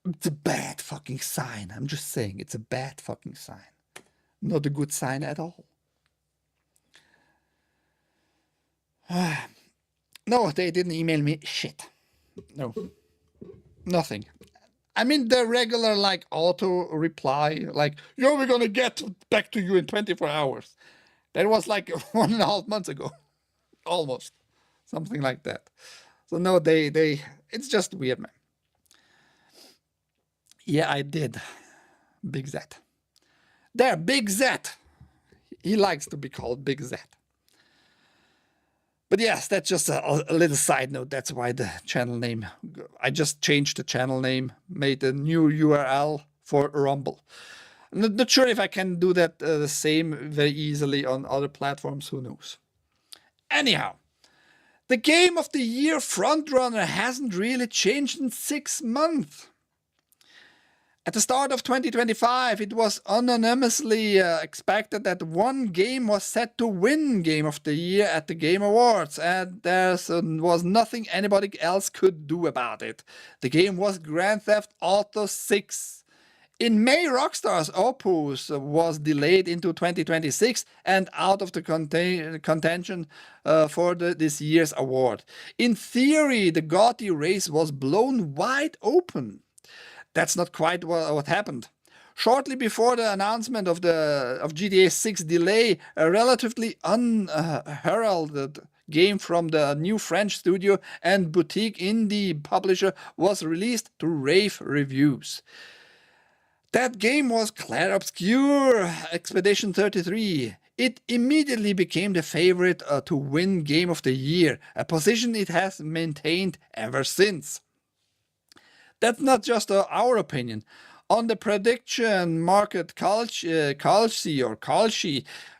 It's a bad fucking sign. I'm just saying, it's a bad fucking sign. Not a good sign at all. No, they didn't email me shit. No, nothing. I mean, the regular, like, auto reply, like, yo, we're gonna get back to you in 24 hours. That was like 1.5 months ago. Almost. Something like that. So no, it's just weird, man. Yeah, I did. Big Z. There, Big Z. He likes to be called Big Z. But yes, that's just a little side note. That's why the channel name, I just changed the channel name, made a new URL for Rumble. I'm not sure if I can do that the same very easily on other platforms, who knows. Anyhow, the Game of the Year frontrunner hasn't really changed in 6 months. At the start of 2025, it was unanimously expected that one game was set to win Game of the Year at the Game Awards, and there was nothing anybody else could do about it. The game was Grand Theft Auto 6. In May, Rockstar's Opus was delayed into 2026 and out of the contention for this year's award. In theory, the GOTY race was blown wide open. That's not quite what happened. Shortly before the announcement of GTA 6 delay, a relatively unheralded game from the new French studio and boutique indie publisher was released to rave reviews. That game was Clair Obscur Expedition 33. It immediately became the favorite to win Game of the Year, a position it has maintained ever since. That's not just our opinion. On the prediction market Kalshi,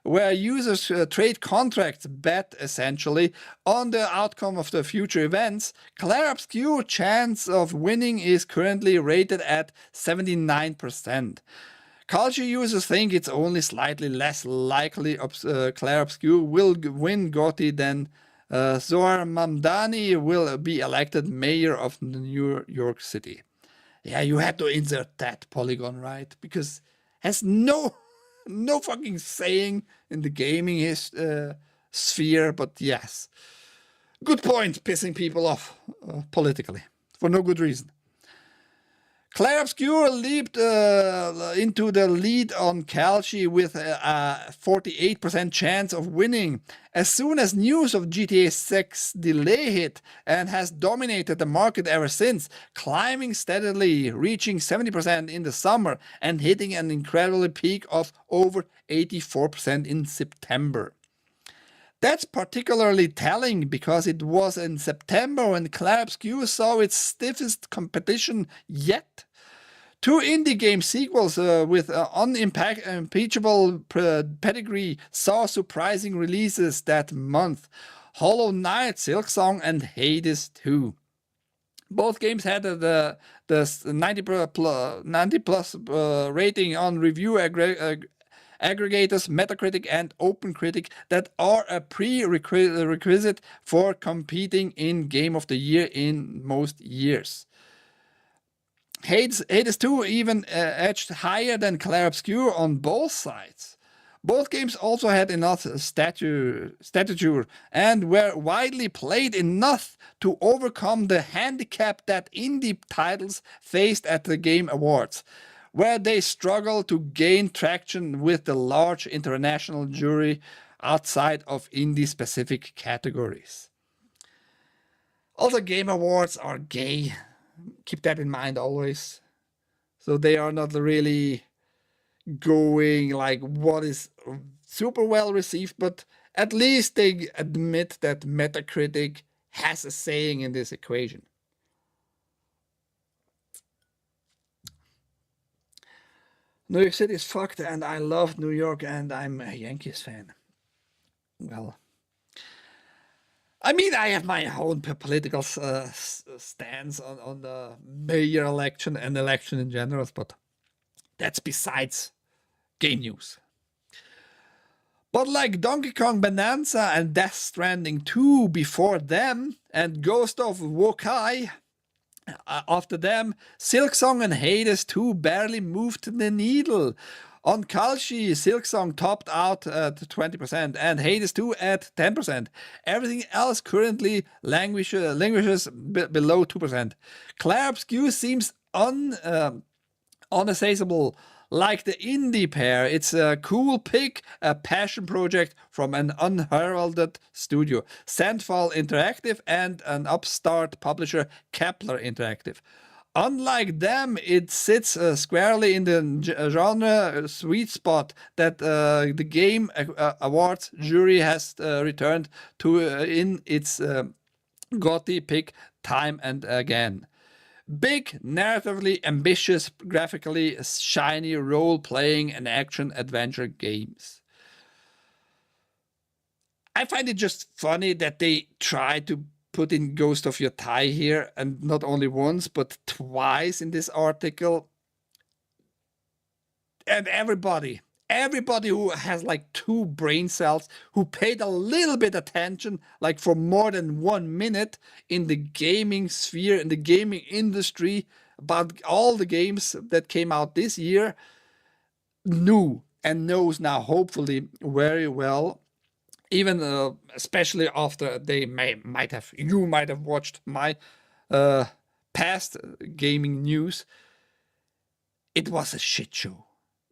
where users trade contracts, bet essentially on the outcome of the future events, Clair Obscur chance of winning is currently rated at 79%. Kalshi users think it's only slightly less likely Clair Obscur will win GOTY than Zohar Mamdani will be elected mayor of New York City. Yeah, you had to insert that polygon, right? Because it has no fucking saying in the gaming sphere, but yes. Good point, pissing people off politically, for no good reason. Clair Obscur leaped into the lead on Kalshi with a 48% chance of winning as soon as news of GTA 6 delay hit, and has dominated the market ever since, climbing steadily, reaching 70% in the summer and hitting an incredible peak of over 84% in September. That's particularly telling because it was in September when Clair Obscur saw its stiffest competition yet. 2 indie game sequels with unimpeachable pedigree saw surprising releases that month: Hollow Knight, Silksong, and Hades 2. Both games had the 90 plus rating on review aggregators Metacritic and OpenCritic that are a prerequisite for competing in Game of the Year in most years. Hades 2 even edged higher than Clair Obscur on both sides. Both games also had enough stature and were widely played enough to overcome the handicap that indie titles faced at the Game Awards, where they struggle to gain traction with the large international jury outside of indie-specific categories. Also, Game Awards are gay. Keep that in mind always. So they are not really going like what is super well received, but at least they admit that Metacritic has a saying in this equation. New York City is fucked, and I love New York, and I'm a Yankees fan. Well, I mean, I have my own political stance on the mayor election and election in general, but that's besides game news. But like Donkey Kong Bonanza and Death Stranding 2 before them, and Ghost of Wokai after them, Silksong and Hades 2 barely moved the needle. On Kalshi, Silksong topped out at 20% and Hades 2 at 10%. Everything else currently languishes below 2%. Claire Obscure seems unassailable. Like the indie pair, it's a cool pick, a passion project from an unheralded studio, Sandfall Interactive, and an upstart publisher, Kepler Interactive. Unlike them, it sits squarely in the genre sweet spot that the Game Awards jury has returned to in its GOTY pick time and again. Big, narratively ambitious, graphically shiny role-playing and action-adventure games. I find it just funny that they try to put in Ghost of Yotai here, and not only once, but twice in this article. And everybody who has like 2 brain cells, who paid a little bit attention, like for more than 1 minute in the gaming sphere, in the gaming industry, about all the games that came out this year, knew and knows now, hopefully, very well. Even especially after you might have watched my past gaming news. It was a shit show.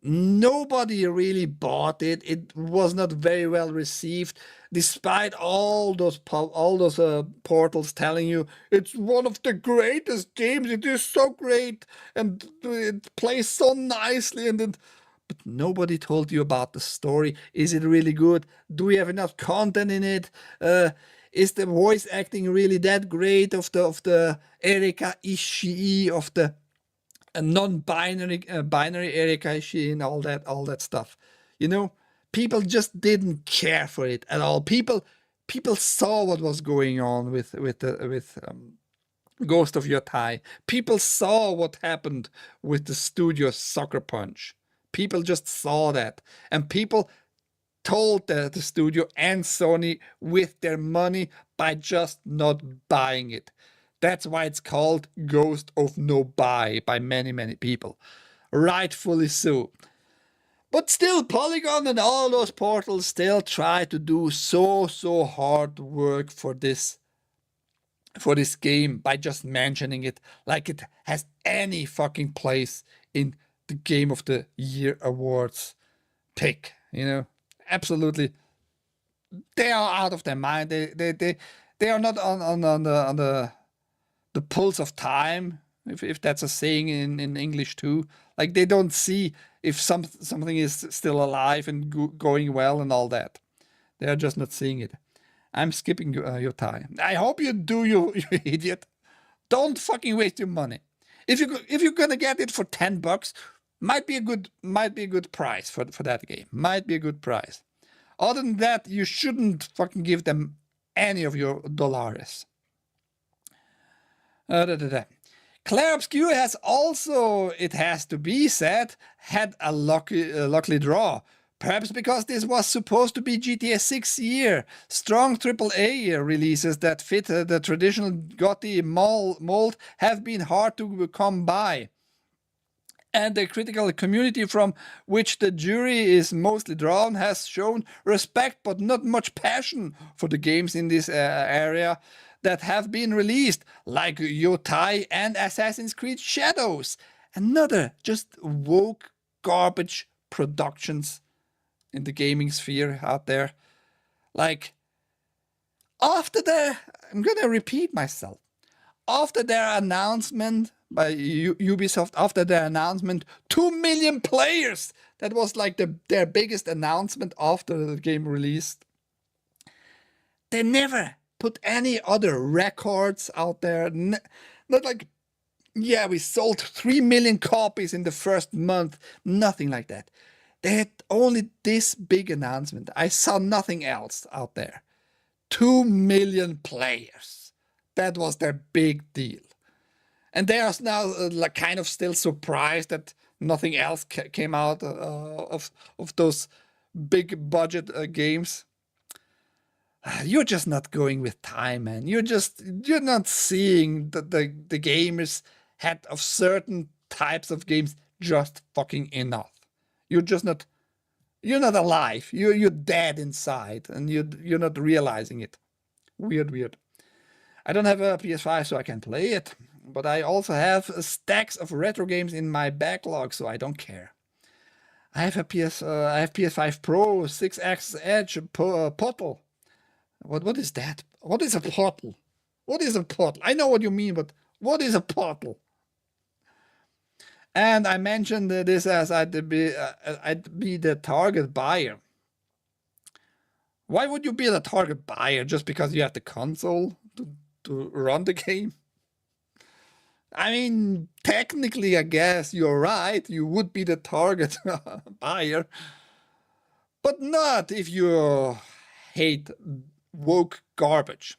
Nobody really bought it. It was not very well received, despite all those portals telling you it's one of the greatest games. It is so great and it plays so nicely. But nobody told you about the story. Is it really good? Do we have enough content in it? Is the voice acting really that great of the Erika Ishii, of the non-binary binary Erika Ishii, and all that stuff? You know, people just didn't care for it at all. People saw what was going on with Ghost of Yotai. People saw what happened with the studio Sucker Punch. People just saw that, and people told the studio and Sony with their money by just not buying it. That's why it's called Ghost of Nobuy by many people. Rightfully so. But still, Polygon and all those portals still try to do so hard work for this game by just mentioning it like it has any fucking place in the Game of the Year awards pick. You know, absolutely, they are out of their mind. They are not on the pulse of time, if that's a saying in English too. Like, they don't see if something is still alive and going well and all that. They are just not seeing it. I'm skipping your time. I hope you do, you idiot. Don't fucking waste your money. If you're gonna get it for $10, might be a good price for that game. Might be a good price. Other than that, you shouldn't fucking give them any of your dollars. Claire Obscure has also, it has to be said, had a lucky draw. Perhaps because this was supposed to be GTA 6 year. Strong AAA releases that fit the traditional GOTY mold have been hard to come by. And the critical community from which the jury is mostly drawn has shown respect but not much passion for the games in this area that have been released, like Yotai and Assassin's Creed Shadows. Another just woke garbage productions in the gaming sphere out there. Like, after I'm gonna repeat myself. After their announcement by Ubisoft, after their announcement, 2 million players. That was like their biggest announcement after the game released. They never put any other records out there. Not like, yeah, we sold 3 million copies in the first month. Nothing like that. They had only this big announcement. I saw nothing else out there. 2 million players. That was their big deal. And they are now like kind of still surprised that nothing else came out of those big budget games. You're just not going with time, man. You're not seeing that the gamers had of certain types of games just fucking enough. You're just not. You're not alive. You're dead inside, and you're not realizing it. Weird. I don't have a PS5, so I can play it, but I also have stacks of retro games in my backlog, so I don't care. I have PS5 Pro, 6-axis Edge, Portal. What is that? What is a portal? What is a portal? I know what you mean, but what is a portal? And I mentioned this as I'd be the target buyer. Why would you be the target buyer just because you have the console to run the game? I mean, technically, I guess you're right. You would be the target buyer, but not if you hate woke garbage.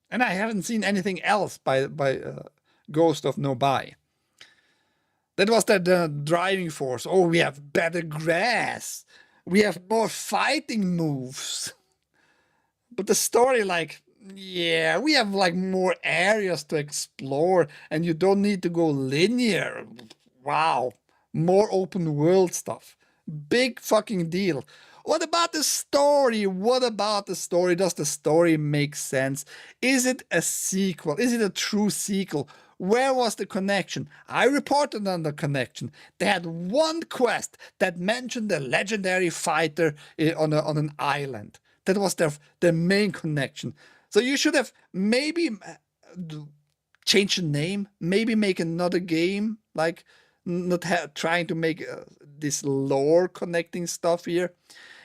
And I haven't seen anything else by Ghost of Nobuy. That was the driving force. Oh, we have better grass. We have more fighting moves. But the story, like, yeah, we have like more areas to explore and you don't need to go linear. Wow. More open world stuff. Big fucking deal. What about the story? What about the story? Does the story make sense? Is it a sequel? Is it a true sequel? Where was the connection? I reported on the connection. They had one quest that mentioned the legendary fighter on an island. That was their main connection. So you should have maybe changed the name, maybe make another game, like not trying to make this lore connecting stuff here.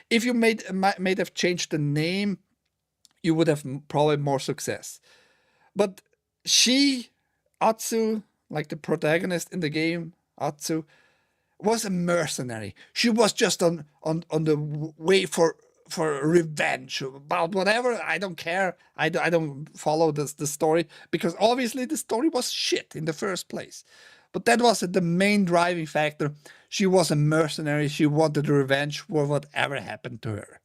If you might have changed the name, you would have probably more success. But Atsu, like the protagonist in the game, Atsu, was a mercenary. She was just on the way for revenge about whatever. I don't care. I don't follow the story because obviously the story was shit in the first place. But that was the main driving factor. She was a mercenary. She wanted revenge for whatever happened to her.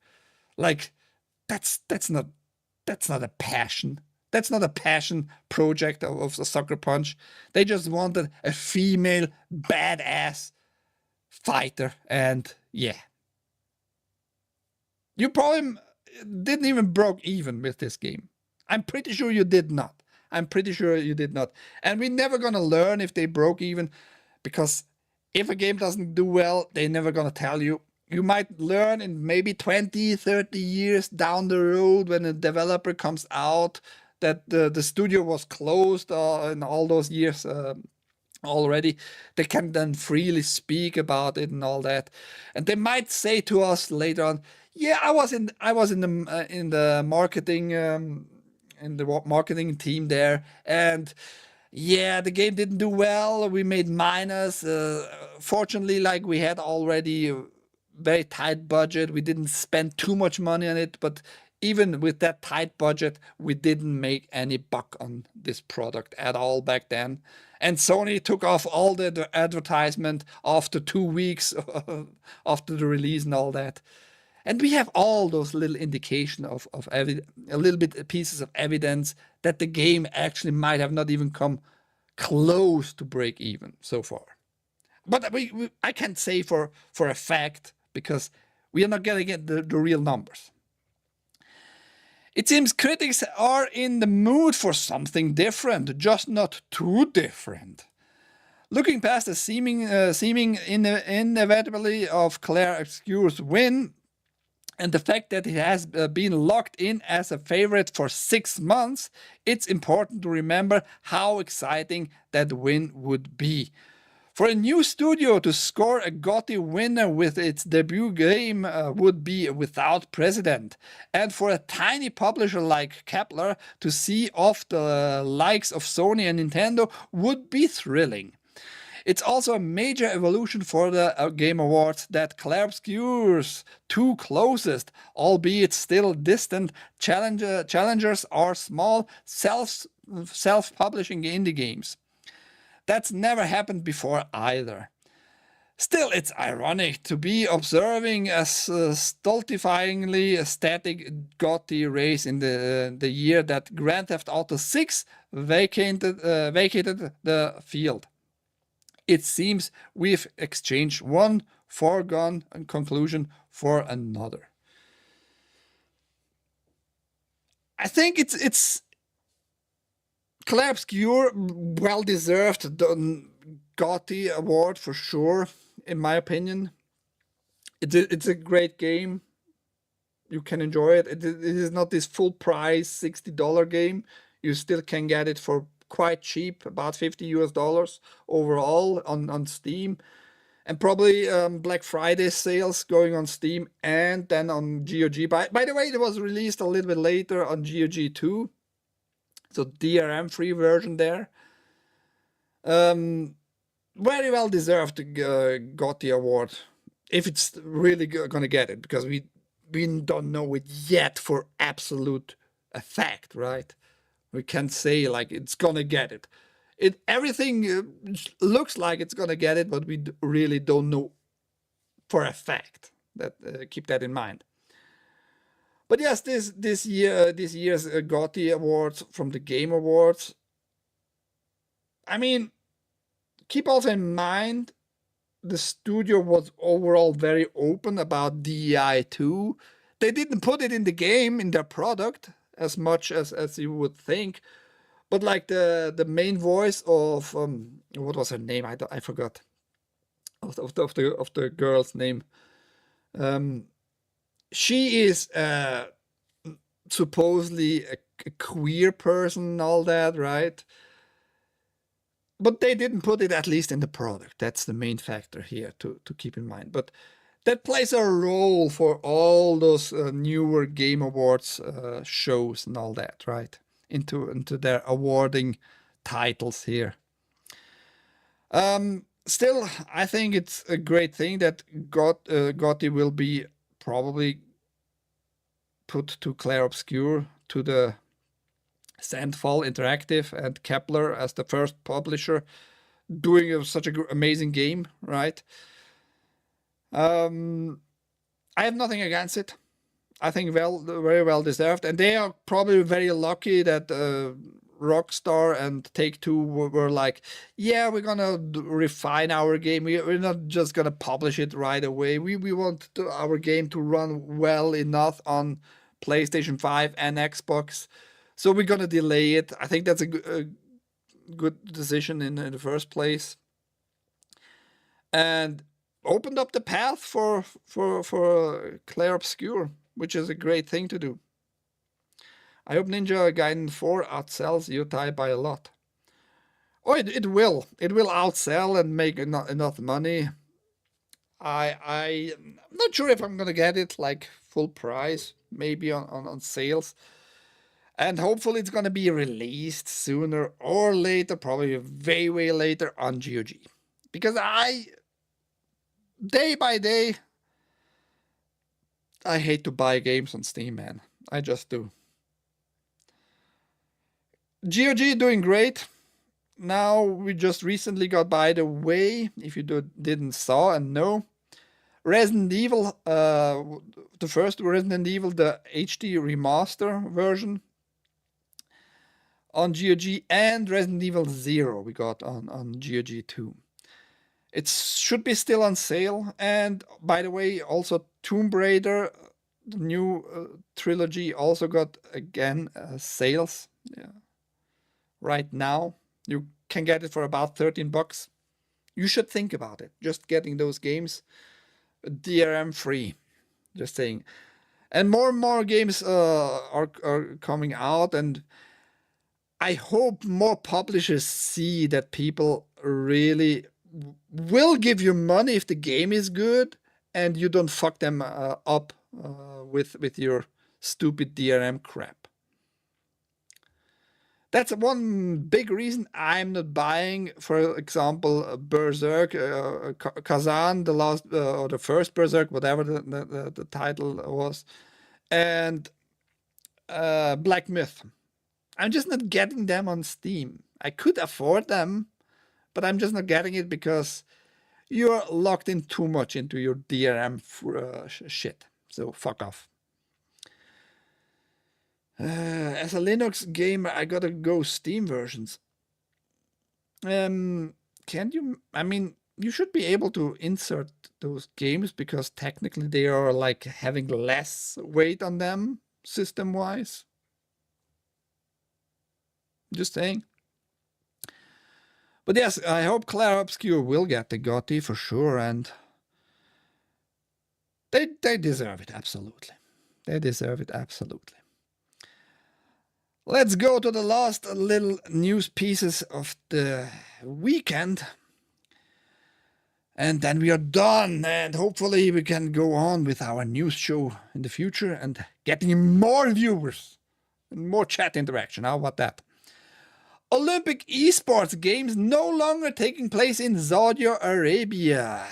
Like, that's not a passion. That's not a passion project of the Sucker Punch. They just wanted a female badass fighter, and yeah. You probably didn't even broke even with this game. I'm pretty sure you did not. I'm pretty sure you did not. And we're never gonna learn if they broke even, because if a game doesn't do well, they're never gonna tell you. You might learn in maybe 20, 30 years down the road when a developer comes out that the studio was closed in all those years already. They can then freely speak about it and all that. And they might say to us later on, yeah, I was in the marketing team there, and yeah, the game didn't do well. We made minus. Fortunately, like, we had already a very tight budget. We didn't spend too much money on it, but even with that tight budget, we didn't make any buck on this product at all back then. And Sony took off all the advertisement after 2 weeks after the release and all that. And we have all those little indication of a little bit pieces of evidence that the game actually might have not even come close to break even so far. But I can't say for a fact because we are not going to get the real numbers. It seems critics are in the mood for something different, just not too different. Looking past the seeming inevitability of Claire Obscure's win, And the fact that it has been locked in as a favorite for 6 months, it's important to remember how exciting that win would be. For a new studio to score a GOTY winner with its debut game would be without precedent. And for a tiny publisher like Kepler to see off the likes of Sony and Nintendo would be thrilling. It's also a major evolution for the Game Awards that Clair-Obscure's two closest, albeit still distant, challengers are small, self-publishing indie games. That's never happened before either. Still, it's ironic to be observing a stultifyingly static GOTY race in the year that Grand Theft Auto 6 vacated the field. It seems we've exchanged one foregone conclusion for another. I think it's Clair-Obscure well-deserved the GOTY award for sure, in my opinion. It's a great game. You can enjoy it. It is not this full price $60 game. You still can get it for quite cheap, about $50 overall on Steam, and probably Black Friday sales going on Steam and then on GOG. By the way, it was released a little bit later on GOG too, so DRM free version there. Very well deserved GOTY award if it's really gonna get it, because we don't know it yet for absolute a fact, right? We can't say like it's gonna get it. Everything looks like it's gonna get it, but we really don't know for a fact. That keep that in mind. But yes, this year's GOTY awards from the Game Awards. I mean, keep also in mind the studio was overall very open about DEI too. They didn't put it in the game, in their product, as much as you would think, but like the main voice of what was her name? I forgot of the girl's name. She is supposedly a queer person and all that, right? But they didn't put it at least in the product. That's the main factor here to keep in mind. But that plays a role for all those newer Game Awards shows and all that, right? Into their awarding titles here. Still, I think it's a great thing that GOTY will be probably put to Clair-Obscure, to the Sandfall Interactive and Kepler as the first publisher doing such an amazing game, right? I have nothing against it. I think very well deserved, and they are probably very lucky that Rockstar and Take-Two were like, yeah, we're gonna refine our game. We're not just gonna publish it right away. We want our game to run well enough on PlayStation 5 and Xbox, so we're gonna delay it. I think that's a good decision in the first place, and opened up the path for Clair-Obscure, which is a great thing to do. I hope Ninja Gaiden 4 outsells GOTY by a lot. Oh, it will. It will outsell and make enough money. I'm not sure if I'm gonna get it like full price, maybe on sales. And hopefully it's gonna be released sooner or later, probably way later on GOG. Because day by day, I hate to buy games on Steam, man. I just do. GOG doing great. Now we just recently got, by the way, if you didn't saw and know, Resident Evil, the first Resident Evil, the HD remaster version on GOG, and Resident Evil 0 we got on GOG too. It should be still on sale. And by the way, also Tomb Raider, the new trilogy, also got again sales. Yeah. Right now, you can get it for about $13. You should think about it. Just getting those games DRM free. Just saying. And more games are coming out, and I hope more publishers see that people really will give you money if the game is good, and you don't fuck them up with your stupid DRM crap. That's one big reason I'm not buying, for example, Berserk, Kazan, the last or the first Berserk, whatever the title was, and Black Myth. I'm just not getting them on Steam. I could afford them, but I'm just not getting it because you're locked in too much into your DRM shit. So fuck off. As a Linux gamer, I gotta go Steam versions. Can you? I mean, you should be able to insert those games because technically they are like having less weight on them system-wise. Just saying. But yes, I hope Clair Obscur will get the GOTY for sure, and they deserve it, absolutely. They deserve it, absolutely. Let's go to the last little news pieces of the weekend. And then we are done, and hopefully we can go on with our news show in the future and getting more viewers and more chat interaction. How about that? Olympic esports games no longer taking place in Saudi Arabia.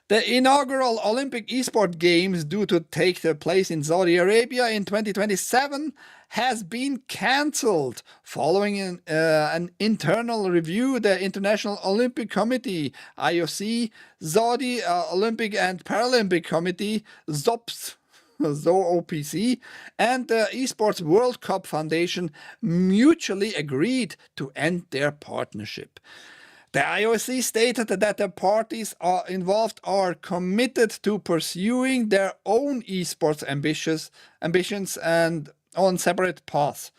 The inaugural Olympic esports games due to take place in Saudi Arabia in 2027 has been cancelled following an internal review. The International Olympic Committee, IOC, Saudi Olympic and Paralympic Committee, ZOPS, ZOPC, and the Esports World Cup Foundation mutually agreed to end their partnership. The IOC stated that the parties involved are committed to pursuing their own esports ambitions and on separate paths,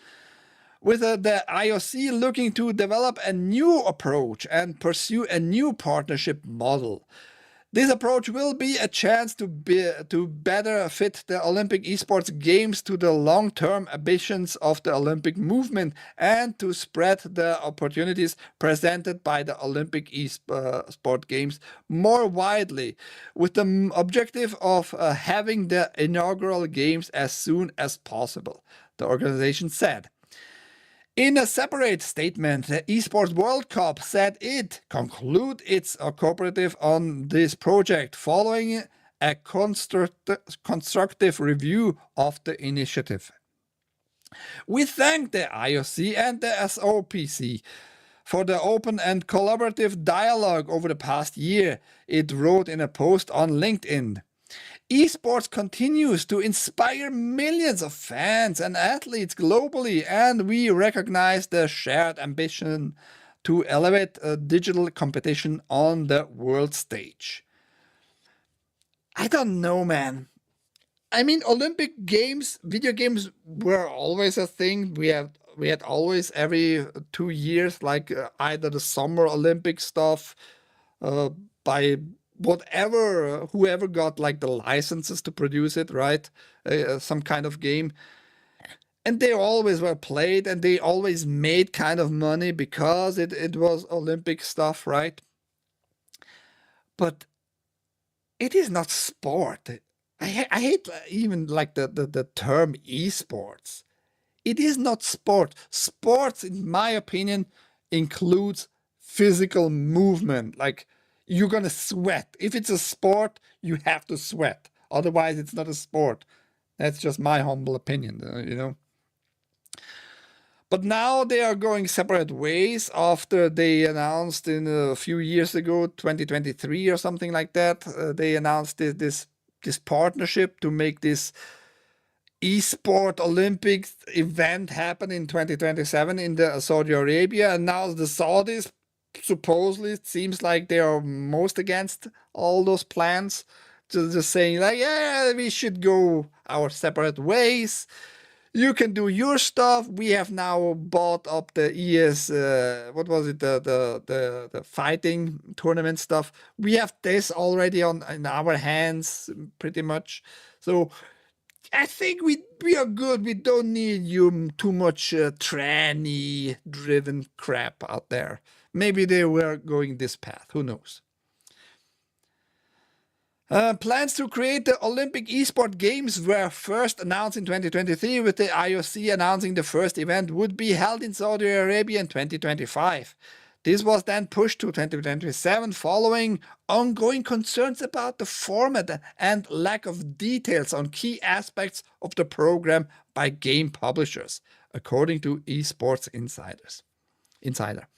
with the IOC looking to develop a new approach and pursue a new partnership model. This approach will be a chance to better fit the Olympic esports games to the long-term ambitions of the Olympic movement and to spread the opportunities presented by the Olympic esports games more widely, with the objective of having the inaugural games as soon as possible, the organization said. In a separate statement, the Esports World Cup said it conclude its cooperative on this project following a constructive review of the initiative. We thank the IOC and the SOPC for the open and collaborative dialogue over the past year, it wrote in a post on LinkedIn. Esports continues to inspire millions of fans and athletes globally, and we recognize the shared ambition to elevate digital competition on the world stage. I don't know, man. I mean, Olympic Games, video games were always a thing. We had always every 2 years, like either the Summer Olympic stuff by whoever got like the licenses to produce it, right? Some kind of game. And they always were played and they always made kind of money because it was Olympic stuff, right? But it is not sport. I hate even like the term esports. It is not sport. Sports, in my opinion, includes physical movement. Like, you're gonna sweat. If it's a sport, you have to sweat. Otherwise, it's not a sport. That's just my humble opinion, you know. But now they are going separate ways after they announced in a few years ago, 2023 or something like that. They announced this partnership to make this Esport Olympics event happen in 2027 in the Saudi Arabia, and now the Saudis supposedly it seems like they are most against all those plans, just saying like, yeah, we should go our separate ways. You can do your stuff. We have now bought up the ES, what was it, the fighting tournament stuff. We have this already in our hands, pretty much. So I think we are good. We don't need you too much tranny-driven crap out there. Maybe they were going this path. Who knows? Plans to create the Olympic Esport Games were first announced in 2023, with the IOC announcing the first event would be held in Saudi Arabia in 2025. This was then pushed to 2027 following ongoing concerns about the format and lack of details on key aspects of the program by game publishers, according to Esports Insider.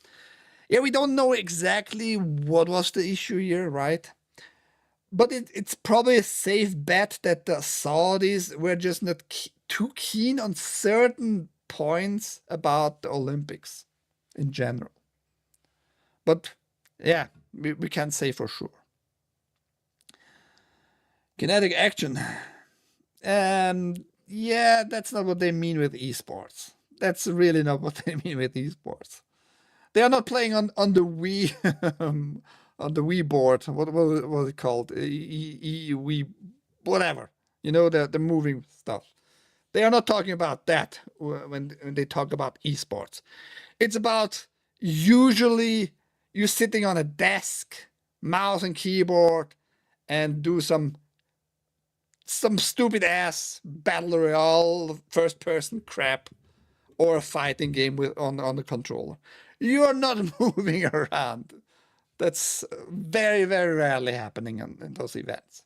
Yeah, we don't know exactly what was the issue here, right? But it's probably a safe bet that the Saudis were just not too keen on certain points about the Olympics in general. But yeah, we can't say for sure. Kinetic action. Yeah, that's not what they mean with esports. That's really not what they mean with esports. They are not playing on the Wii on the Wii board. What was it called? Wii, whatever. You know, the moving stuff. They are not talking about that when they talk about esports. It's about usually you sitting on a desk, mouse and keyboard, and do some stupid ass battle royale first person crap, or a fighting game with on the controller. You are not moving around. That's very, very rarely happening in those events.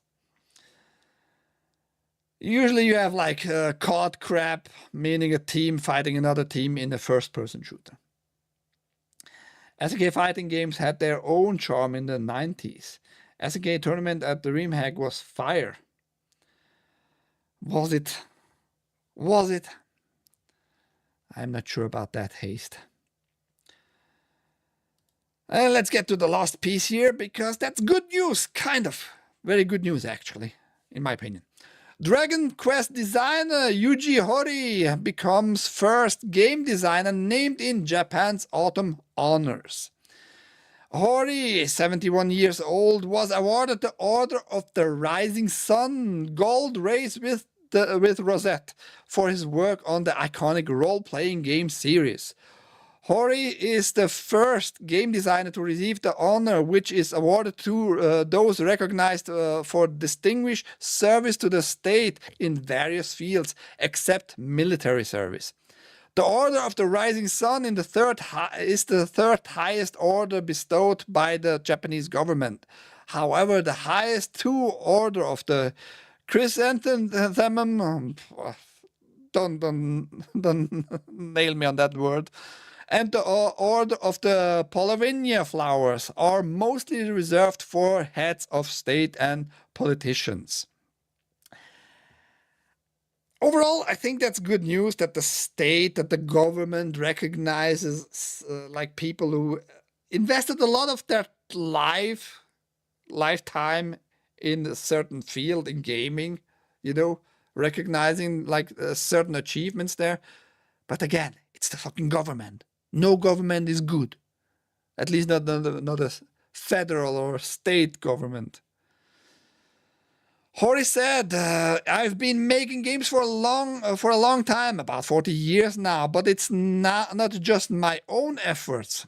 Usually you have like COD crap, meaning a team fighting another team in a first-person shooter. SNK fighting games had their own charm in the 90s. SNK tournament at the DreamHack was fire. Was it? Was it? I'm not sure about that, Haste. And let's get to the last piece here, because that's good news, kind of. Very good news, actually, in my opinion. Dragon Quest designer Yuji Horii becomes first game designer named in Japan's Autumn Honors. Horii, 71 years old, was awarded the Order of the Rising Sun Gold Race with Rosette for his work on the iconic role-playing game series. Horii is the first game designer to receive the honor, which is awarded to those recognized for distinguished service to the state in various fields, except military service. The Order of the Rising Sun is the third highest order bestowed by the Japanese government. However, the highest two order of the Chrysanthemum, don't nail me on that word, and the Order of the Polarinia flowers are mostly reserved for heads of state and politicians. Overall, I think that's good news that the state, that the government recognizes like people who invested a lot of their lifetime in a certain field in gaming, you know, recognizing like certain achievements there. But again, it's the fucking government. No government is good. At least not a federal or state government. Horii said, I've been making games for a long time, about 40 years now, but it's not just my own efforts.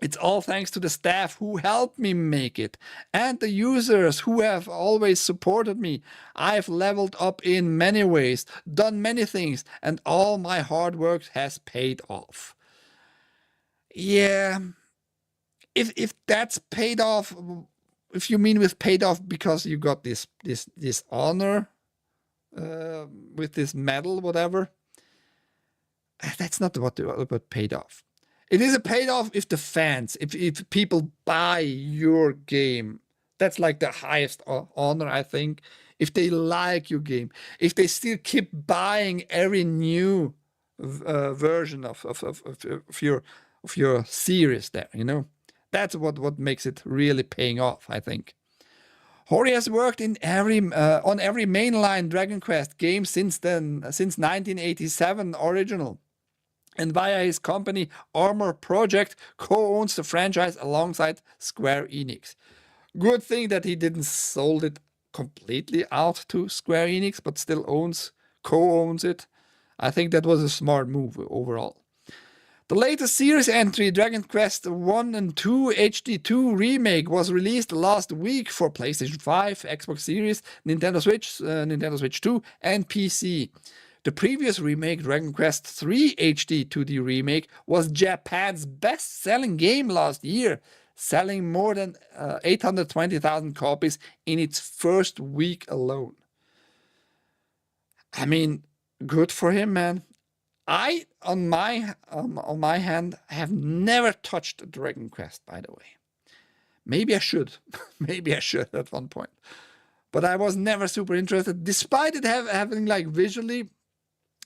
It's all thanks to the staff who helped me make it, and the users who have always supported me. I've leveled up in many ways, done many things, and all my hard work has paid off. Yeah, if that's paid off, if you mean with paid off because you got this honor with this medal, whatever, that's not what paid off. It is a paid off if the fans, if people buy your game. That's like the highest honor, I think. If they like your game, if they still keep buying every new version of your series there, you know, that's what makes it really paying off, I think. Horii has worked in on every mainline Dragon Quest game since 1987 original, and via his company Armor Project co-owns the franchise alongside Square Enix. Good thing that he didn't sold it completely out to Square Enix, but still co-owns it. I think that was a smart move overall. The latest series entry, Dragon Quest 1 and 2 HD2 Remake, was released last week for PlayStation 5, Xbox Series, Nintendo Switch 2, and PC. The previous remake, Dragon Quest 3 HD 2D Remake, was Japan's best-selling game last year, selling more than 820,000 copies in its first week alone. I mean, good for him, man. I, on my hand, have never touched Dragon Quest, by the way. Maybe I should. Maybe I should at one point. But I was never super interested, despite it having like visually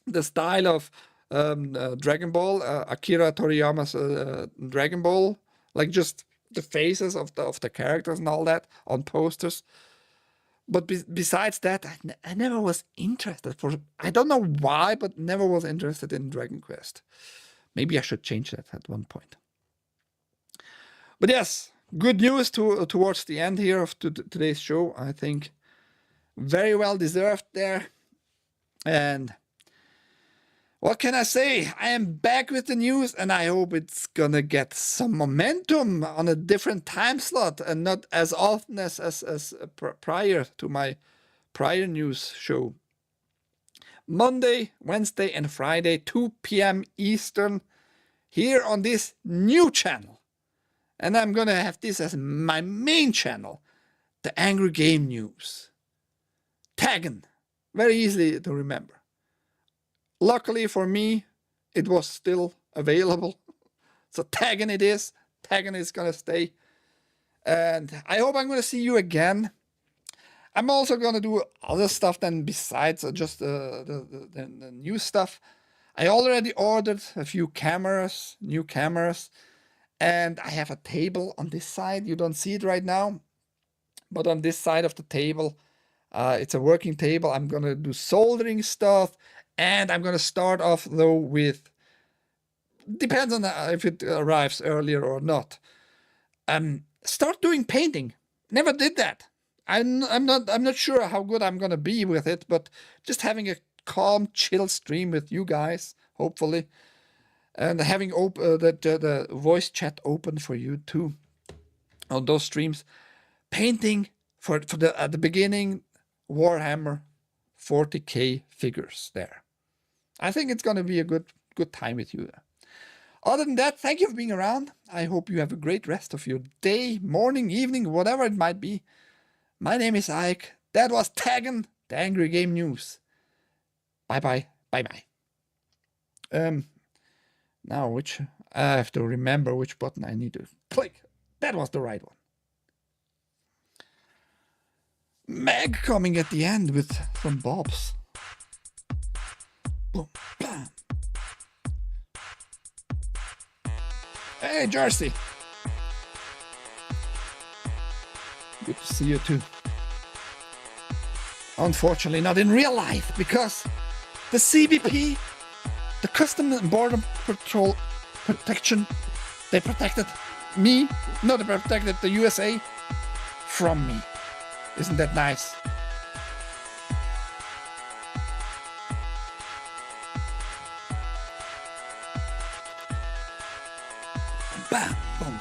the style of Dragon Ball, Akira Toriyama's Dragon Ball, like just the faces of the characters and all that on posters. But besides that, I never was interested. I don't know why, but never was interested in Dragon Quest. Maybe I should change that at one point. But yes, good news towards the end here of today's show. I think very well deserved there. And what can I say? I am back with the news, and I hope it's gonna get some momentum on a different time slot and not as often as prior to my prior news show. Monday, Wednesday, and Friday, 2 p.m. Eastern, here on this new channel. And I'm gonna have this as my main channel, the Angry Game News. TAGN, very easy to remember. Luckily for me, it was still available. So TAGN it is. TAGN is going to stay. And I hope I'm going to see you again. I'm also going to do other stuff than besides just the new stuff. I already ordered a few cameras, new cameras. And I have a table on this side. You don't see it right now. But on this side of the table, it's a working table. I'm going to do soldering stuff. And I'm going to start off, though, with, depends on if it arrives earlier or not. Start doing painting. Never did that. I'm not sure how good I'm going to be with it, but just having a calm, chill stream with you guys, hopefully. And having the voice chat open for you, too, on those streams. Painting at the beginning, Warhammer 40k figures there. I think it's going to be a good time with you. Other than that, thank you for being around. I hope you have a great rest of your day, morning, evening, whatever it might be. My name is Ike. That was TAGN, the Angry Game News. Bye-bye. Bye-bye. Now, I have to remember which button I need to click. That was the right one. Meg coming at the end with some bobs. Boom, bam. Hey, Jersey. Good to see you too. Unfortunately, not in real life, because the CBP, the Custom and Border Patrol Protection, they protected me. No, they protected the USA from me. Isn't that nice? Bam, boom.